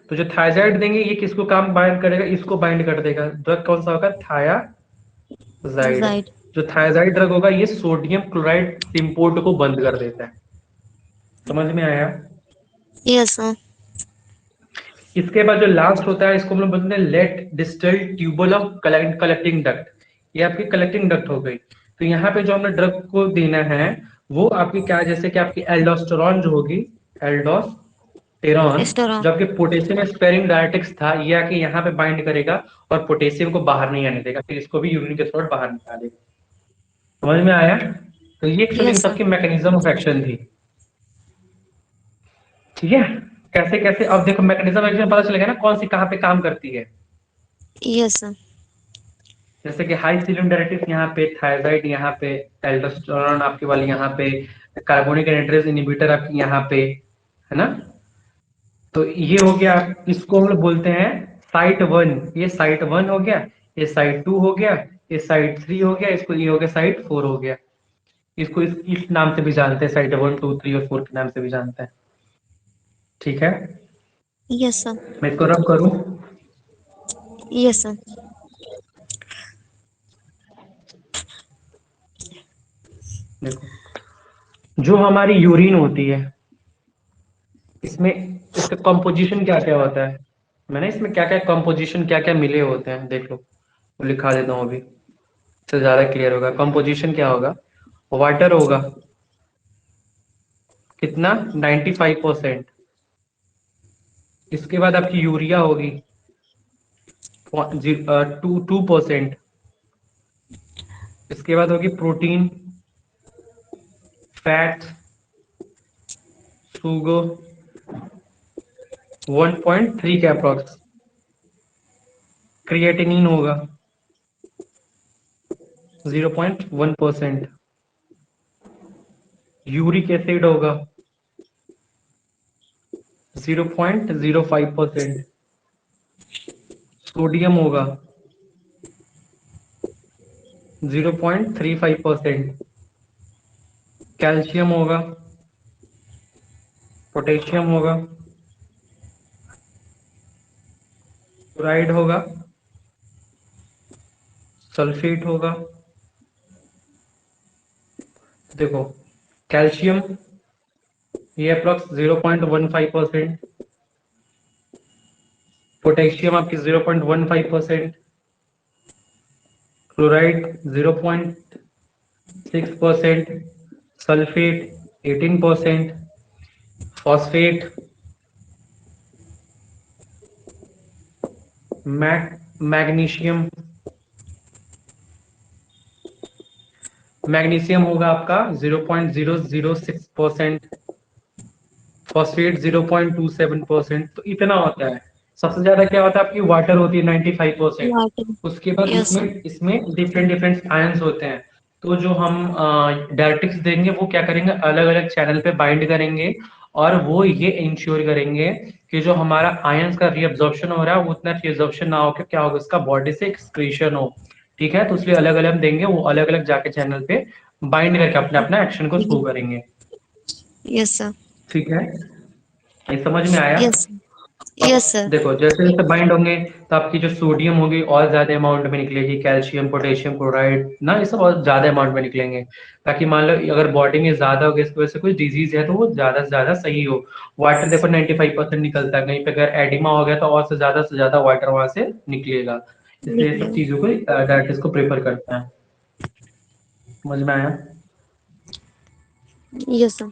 तो जो थायाजाइड देंगे, ये किसको काम बाइंड करेगा, इसको बाइंड कर देगा। ड्रग कौन सा होगा, थायाजाइड। राइट। जो थायाजाइड ड्रग होगा, ये सोडियम क्लोराइड सिम्पोर्ट को बंद कर देता है। समझ में आया? Yes sir. इसके बाद जो लास्ट होता है, इसको हम लोग बोलते हैं late distal tubule of collecting duct. ये आपकी कलेक्टिंग डक्ट हो गई। तो यहाँ पे जो हमने ड्रग को देना है, वो आपकी क्या, जैसे कि आपकी एल्डोस्टेरॉन जो होगी, एल्डोस्टेरॉन, एस्टोरॉन। जो आपके पोटेशियम स्पेरिंग डायरेटिक्स था, ये आके यहाँ पे बाइंड करेगा और पोटेशियम को बाहर नहीं आने देगा, फिर इसको भी यूरिन के थ्रू बाहर निकालेगा। समझ में आया? तो ये एक्चुअली इन यस सर। सबकी मैकेनिज्म ऑफ एक्शन थी। ठीक है, कैसे कैसे अब देखो मैकेनिज्म एक्शन पता चलेगा ना, कौन सी कहाँ पे काम करती है। Yes sir. जैसे कि हाई सिलिंडरिटीज यहाँ पे, थायराइड यहाँ पे, एल्डोस्टेरोन आपकी वाली यहाँ पे, कार्बोनिक एनाहाइड्रेज इनहिबिटर आपकी यहाँ पे, है ना। तो ये हो गया, इसको हम लोग बोलते हैं साइट वन। ये साइट वन हो गया, ये साइट टू हो गया, ये साइट थ्री हो गया, इसको ये हो गया साइट फोर हो गया। इसको इस नाम से भी जानते हैं, साइट वन टू थ्री और फोर के नाम से भी जानते हैं। ठीक है, यस सर। मैं इसको रब करूं। Yes sir. देखो, जो हमारी यूरिन होती है, इसमें इसका कंपोजिशन क्या क्या होता है, मैंने इसमें क्या क्या कंपोजिशन क्या क्या मिले होते हैं देख लो, वो लिखा देता हूँ अभी, इससे ज्यादा क्लियर होगा। कंपोजिशन क्या होगा, वाटर होगा कितना, 95%। इसके बाद आपकी यूरिया होगी 2%। इसके बाद होगी प्रोटीन, फैट, शुगर 1.3 के अप्रोक्स। क्रिएटिनिन होगा 0.1%। यूरिक एसिड होगा 0.05%। सोडियम होगा 0.35%। कैल्शियम होगा, पोटेशियम होगा, क्लोराइड होगा, सल्फेट होगा। देखो, कैल्शियम ये अप्रोक्स 0.15%। पोटेशियम आपकी 0.15%। Chloride 0.6%। Sulphate 18%। Phosphate, magnesium, magnesium होगा आपका 0.006%। फॉस्फेट 0.27%। तो इतना होता है। सबसे ज्यादा क्या होता है, आपकी वाटर होती है 95%। वाटर। उसके बाद यस इसमें सर। इसमें डिफरेंट डिफरेंट आयंस होते हैं। तो जो हम डायरेक्टिक्स देंगे, वो क्या करेंगे, अलग अलग चैनल पे बाइंड करेंगे, और वो ये इंश्योर करेंगे कि जो हमारा आयंस का रीअब्जॉर्प्शन हो रहा है, वो उतना रीअब्जॉर्प्शन ना होकर क्या होगा, उसका बॉडी से एक्सक्रीशन हो। ठीक है, तो इसलिए अलग अलग देंगे, वो अलग अलग जाके चैनल पे बाइंड करके अपने अपना एक्शन को शो करेंगे। Yes sir. ठीक है, ये समझ में आया? यस। अब यस सर। देखो, जैसे जैसे बाइंड होंगे, तो आपकी जो सोडियम होगी और ज्यादा अमाउंट में निकलेगी, कैल्शियम, पोटेशियम, क्लोराइड ना, ये सब और ज्यादा अमाउंट में निकलेंगे, ताकि मान लो अगर बॉडी में ज्यादा हो गया, इसकी वजह से कोई डिजीज है, तो वो ज्यादा से ज्यादा सही हो। वाटर देखो 95% निकलता है, कहीं पे अगर एडिमा हो गया, तो और से ज्यादा वाटर वहां से निकलेगा। इसलिए ये सब निकलेगा। चीजों को डायरेक्ट को प्रेफर करते हैं। समझ में आया? Yes sir.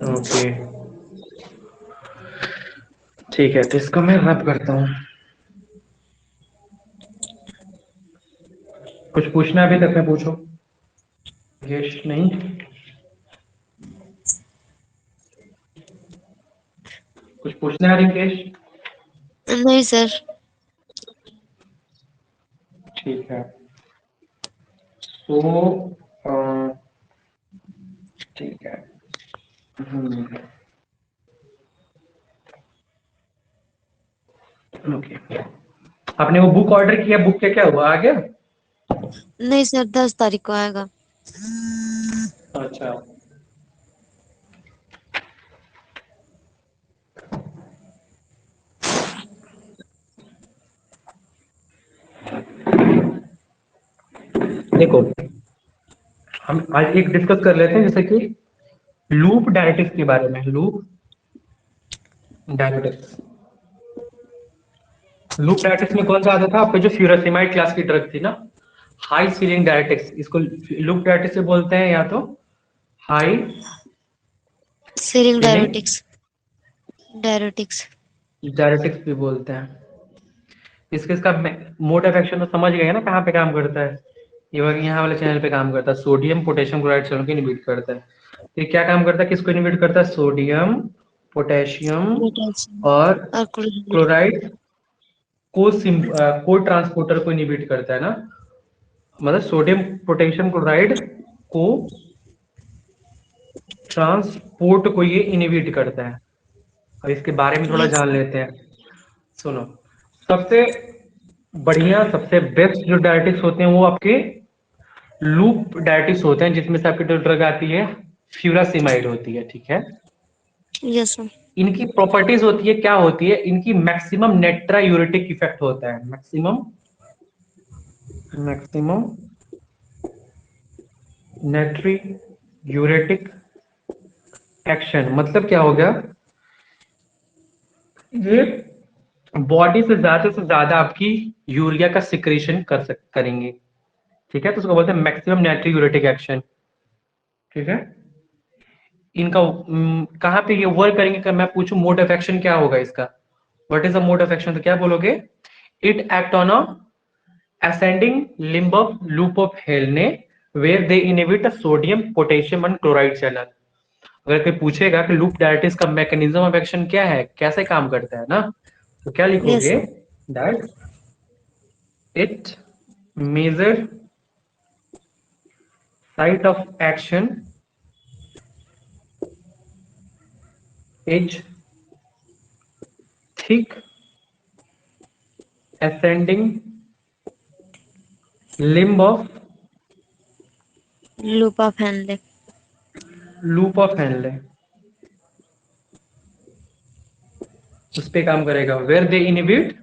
ओके, ठीक है, तो इसको मैं रब करता हूँ। कुछ पूछना है अभी तक में, पूछो। यश नहीं, कुछ पूछना है रिंकेश? नहीं सर। ठीक है। तो ठीक है। ओके, आपने वो बुक ऑर्डर किया, बुक क्या क्या हुआ, आ गया? नहीं सर, 10 तारीख को आएगा। अच्छा, देखो हम आज एक डिस्कस कर लेते हैं, जैसे कि लूप डायरेक्टिक्स के बारे में। लूप डायरेक्टिक्स, लूप डायरेक्टिक्स में कौन सा आता था आपको? जो फ्यूरासिमाइड क्लास की ड्रग थी ना, हाई सीलिंग डायरेक्टिक्स, इसको लूप डायरेक्टिक्स से बोलते हैं, या तो high ceiling ceiling diuretics. Diuretics. Diuretics भी बोलते हैं। इसका मोड ऑफ एक्शन तो समझ गए ना, कहाँ पे काम करता है? ये यहाँ वाले चैनल पे काम करता है, सोडियम पोटेशियम क्लोराइड चैनल को इनहिबिट करता है। तो ये क्या काम करता है, किसको इनहिबिट करता है? सोडियम, पोटेशियम पोटेशियम और और क्लोराइड। क्लोराइड को ट्रांसपोर्टर को इनहिबिट करता है ना, मतलब सोडियम पोटेशियम क्लोराइड को ट्रांसपोर्ट को ये इनहिबिट करता है। और इसके बारे में थोड़ा यस। जान लेते हैं। सुनो, सबसे बढ़िया, सबसे बेस्ट जो डायरेटिक्स होते हैं वो आपके लूप डायरेटिक्स होते हैं, जिसमें से आपकी जो ड्रग आती है फ्यूरासिमाइड होती है, ठीक है। Yes sir. इनकी प्रॉपर्टीज होती है, क्या होती है? इनकी मैक्सिमम नेट्रा यूरेटिक इफेक्ट होता है। मैक्सिमम मैक्सिमम नेट्री यूरेटिक एक्शन मतलब क्या हो गया? ये बॉडी से ज्यादा आपकी यूरिया का सिक्रेशन करेंगे, ठीक है। तो उसको बोलते हैं मैक्सिमम नेट्री यूरेटिक एक्शन, ठीक है। इनका कहाँ पे ये वर्क करेंगे? अगर मैं पूछूं मोड ऑफ एक्शन क्या होगा इसका, what is the mode of action, तो क्या बोलोगे? It act on a ascending limb of loop of Henle where they inhibit a sodium potassium and chloride channel। अगर कोई पूछेगा कि लूप डायरेटिक्स का मैकेनिज्म ऑफ एक्शन क्या है, कैसे काम करता है ना, तो क्या यस लिखोगे? Sir. That it major site of action is thick ascending limb of loop of Henle. Loop of Henle, उस पे काम करेगा। Where they inhibit,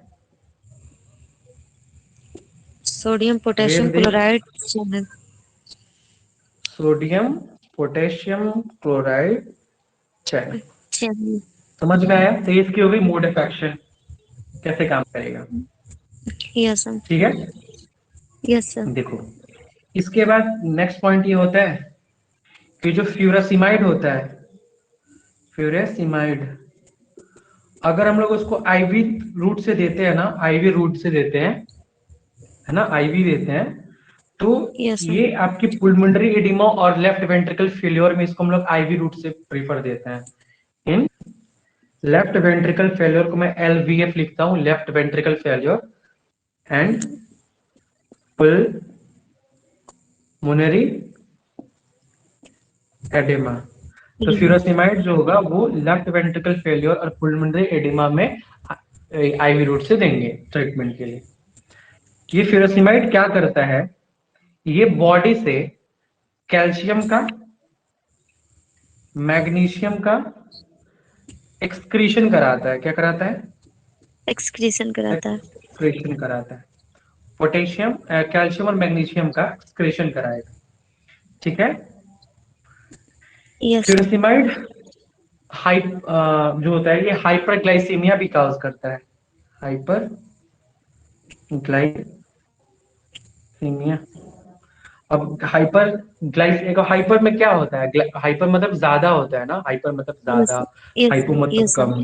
sodium where potassium they chloride channel. Sodium potassium chloride channel. Channel. समझ में आया? तो ये इसकी हो गई मोड ऑफ एक्शन, कैसे काम करेगा, यस सर। ठीक है। Yes sir. देखो, इसके बाद नेक्स्ट पॉइंट ये होता है कि जो फ्यूरासिमाइड होता है, फ्यूरासिमाइड अगर हम लोग उसको आईवी रूट से देते हैं ना, आईवी रूट से देते हैं, है ना, आईवी देते हैं, तो यस सर। ये आपकी पुलमोनरी एडिमा और लेफ्ट वेंट्रिकल फेल्योर में इसको हम लोग आईवी रूट से प्रीफर देते हैं। इन लेफ्ट वेंट्रिकल फेल्योर को मैं LVF लिखता हूं, left ventricle failure and pulmonary oedema. तो फ्यूरासिमाइड जो होगा वो लेफ्ट वेंट्रिकल फेलियर और पुलमोनरी एडिमा में आईवी रूट से देंगे ट्रीटमेंट के लिए। ये फ्यूरासिमाइड क्या करता है? ये बॉडी से कैल्शियम का, मैग्नीशियम का एक्सक्रीशन कराता है। क्या कराता है? एक्सक्रीशन कराता है। एक्सक्रीशन कराता है। पोटेशियम, कैल्शियम और मैग्नीशियम का एक्सक्रीशन कराएगा, ठीक है। Yes sir. फ्यूरासिमाइड जो होता है ये हाइपरग्लाइसीमिया भी कॉज करता है। Hyper glycaemia. अब हाइपर में क्या होता है? हाइपर मतलब ज्यादा होता है ना, हाइपर मतलब यस ज्यादा, सर। Yes hypo sir. मतलब यस सर। कम,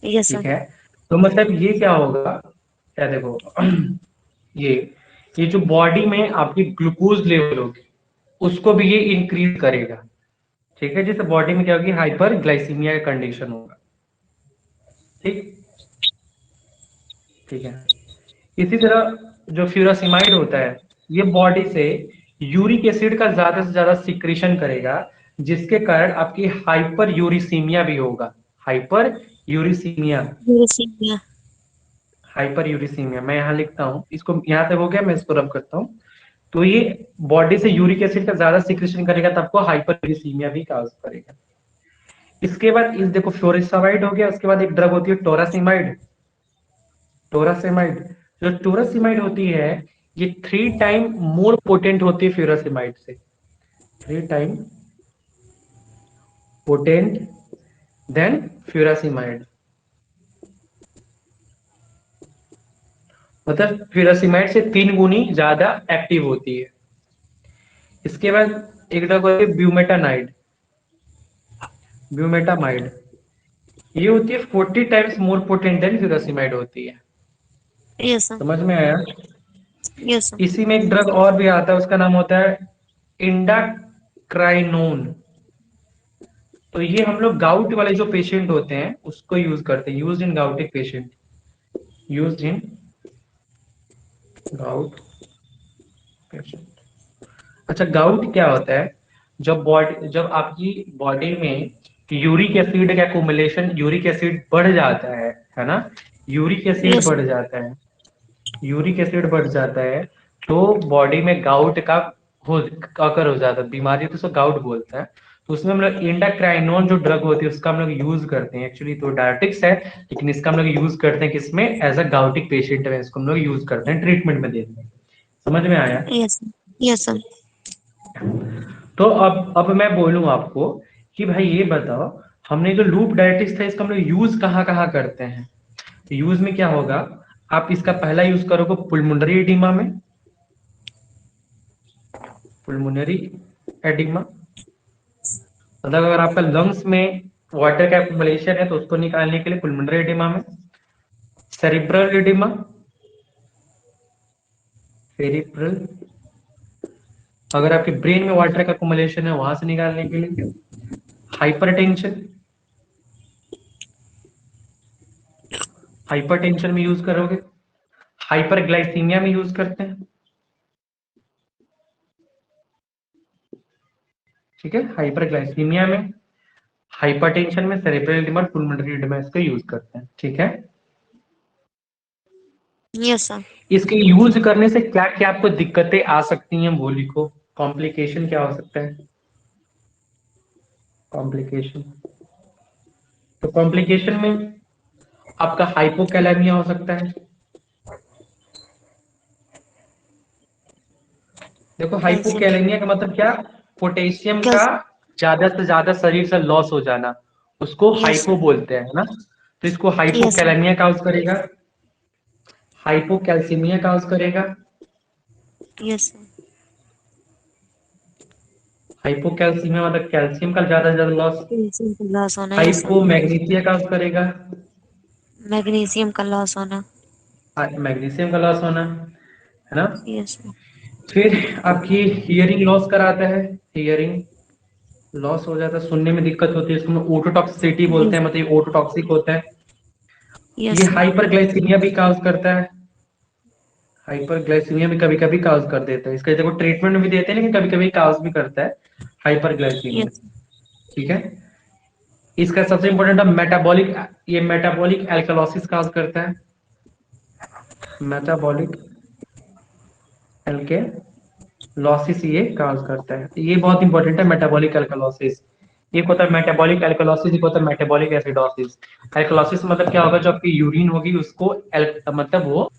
यस ठीक सर। है। तो मतलब ये क्या होगा, क्या देखो ये ये जो बॉडी में आपकी ग्लूकोज लेवल होगी उसको भी ये इंक्रीज करेगा, ठीक है, जिससे बॉडी में क्या होगी? हाइपर ग्लाइसीमिया का कंडीशन होगा, ठीक, ठीक है। इसी तरह जो फ्यूरासिमाइड होता है ये बॉडी से यूरिक एसिड का ज्यादा से ज्यादा सिक्रीशन करेगा, जिसके कारण आपकी हाइपर यूरिसीमिया भी होगा। Hyperuricemia, uricemia. Hyperuricemia मैं यहाँ लिखता हूँ, इसको यहाँ तक हो गया, मैं इसको रब करता हूँ। तो ये बॉडी से यूरिक एसिड का ज्यादा सिक्रेशन करेगा तो आपको हाइपर यूरिसीमिया भी काज करेगा। इसके बाद इस देखो फ्लोरिसामाइड हो गया, उसके बाद एक ड्रग होती है टोरासिमाइड। टोरासिमाइड, जो टोरासिमाइड होती है ये 3 टाइम मोर पोटेंट होती है फ्यूरासिमाइड से, 3 टाइम पोटेंट देन फ्यूरासिमाइड। मतलब फ्यूरासिमाइड से 3 गुनी ज्यादा एक्टिव होती है। इसके बाद एक ड्रग होती है ब्यूमेटानाइड, ब्यूमेटामाइड, ये होती है 40 टाइम्स मोर पोटेंट देन फ्यूरासिमाइड होती है। Yes sir. समझ में आया? Yes sir. इसी में एक ड्रग और भी आता है, उसका नाम होता है इंडाक्राइनोन। तो ये हम लोग गाउट वाले जो पेशेंट होते हैं उसको यूज करते हैं, use in gouty patient, use in gout patient. अच्छा, गाउट क्या होता है? जब आपकी बॉडी में यूरिक एसिड का एक्युमुलेशन, यूरिक एसिड बढ़ जाता है ना, यूरिक एसिड यस बढ़ सर। जाता है, यूरिक एसिड बढ़ जाता है तो बॉडी में गाउट का हो अकर हो जाता है, बीमारी तो उसको गाउट बोलता है। तो उसमें हम लोग इंडाक्राइनोन जो ड्रग होती है उसका हम लोग यूज करते हैं। एक्चुअली तो डायरेटिक्स है, लेकिन इसका हम लोग यूज करते हैं किसमें, एज अ गाउटिक पेशेंट में इसको हम लोग यूज करते हैं, ट्रीटमेंट में देते हैं। समझ में आया? Yes sir. Yes sir. तो अब मैं बोलूं आपको कि भाई ये बताओ, हमने जो लूप डायरेटिक्स था इसका हम लोग यूज कहाँ कहाँ करते हैं? यूज में क्या होगा, आप इसका पहला यूज करोगे पुल्मोनरी एडिमा में, पुल्मोनरी एडिमा, मतलब अगर आपका लंग्स में वाटर का एक्युमुलेशन है तो उसको निकालने के लिए पुल्मोनरी एडिमा में, सेरिब्रल एडिमा, सेरिब्रल, अगर आपके ब्रेन में वाटर का एक्युमुलेशन है वहां से निकालने के लिए, हाइपरटेंशन, हाइपरटेंशन में यूज करोगे, हाइपरग्लाइसीमिया में यूज करते हैं, ठीक है, हाइपरग्लाइसीमिया में, हाइपरटेंशन में, सेरेब्रल एडिमा, पुल्मोनरी एडिमा इसका यूज करते हैं, ठीक है। Yes sir. इसके यूज करने से क्या क्या आपको दिक्कतें आ सकती हैं वो लिखो। कॉम्प्लिकेशन क्या हो सकता है? कॉम्प्लिकेशन, तो कॉम्प्लिकेशन में आपका हाइपोकैलेमिया हो सकता है। देखो कैल्शियम। हाइपोकैलेमिया का मतलब क्या, पोटेशियम का कैल्शियम। ज्यादा से ज्यादा शरीर से लॉस हो जाना, उसको यस हाइपो सर। बोलते हैं ना। तो इसको यस सर। हाइपोकैलेमिया काउज करेगा, हाइपोकैल्सीमिया काउज करेगा, यस सर। हाइपोकैल्सीमिया मतलब कैल्शियम का ज्यादा से ज्यादा लॉस, कैल्शियम का लॉस होना। Yes sir. हाइपोमैग्नीसिया काउज करेगा, मैग्नीशियम का लॉस होना। मैग्नीशियम का लॉस होना, है ना। Yes sir. फिर आपकी हियरिंग लॉस कराता है, हियरिंग लॉस हो जाता है, सुनने में दिक्कत होती है, इसको ओटोटॉक्सिसिटी बोलते यस। हैं, मतलब ये ओटोटॉक्सिक होता है। यस ये सर। हाइपरग्लाइसीमिया भी काज करता है, हाइपरग्लाइसीमिया भी कभी कभी काज कर देता है, इसका देखो ट्रीटमेंट भी देते हैं लेकिन कभी कभी काज भी करता है हाइपरग्लाइसीमिया, यस। ठीक है। इसका सबसे इंपॉर्टेंट है मेटाबॉलिक, ये मेटाबॉलिक एल्कलॉसिस काज करता है, मेटाबॉलिक एल्कलॉसिस ये काज करता है, ये बहुत इंपॉर्टेंट है मेटाबॉलिक एल्कलॉसिस। एक होता है मेटाबॉलिक एल्कलॉसिस, एक होता है मेटाबॉलिक एसिडोसिस। एल्कलॉसिस मतलब क्या होगा, जो आपकी यूरिन होगी उसको मतलब वो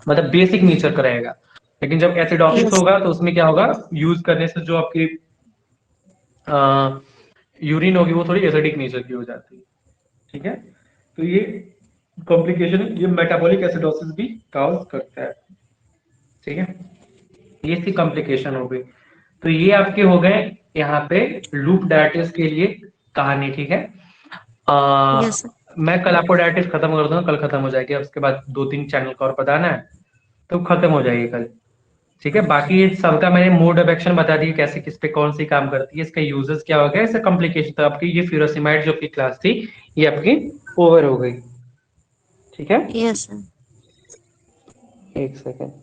मतलब बेसिक नेचर का रहेगा, लेकिन जब एसिडोसिस यस। होगा तो उसमें क्या होगा, यूज करने से जो आपकी यूरिन होगी वो थोड़ी एसिडिक नेचर की हो जाती है, ठीक है। तो ये कॉम्प्लिकेशन, ये मेटाबॉलिक एसिडोसिस भी काज करता है, ठीक है। ये इसकी कॉम्प्लिकेशन हो गई। तो ये आपके हो गए यहाँ पे लूप डायबिटीज के लिए कहानी, ठीक है। Yes sir. मैं कल आपको डायबिटीज खत्म कर दूंगा, कल खत्म हो जाएगी, अब उसके बाद 2-3 चैनल का और बताना है तो खत्म हो जाएगी कल, ठीक है। बाकी सबका मैंने मोड ऑफ एक्शन बता दिया, कैसे किस पे कौन सी काम करती है, इसका यूजेस क्या हो गया, इसका कॉम्प्लिकेशन। तो आपकी ये फ्यूरासिमाइड जो आपकी क्लास थी ये आपकी ओवर हो गई, ठीक है। Yes sir. एक सेकेंड।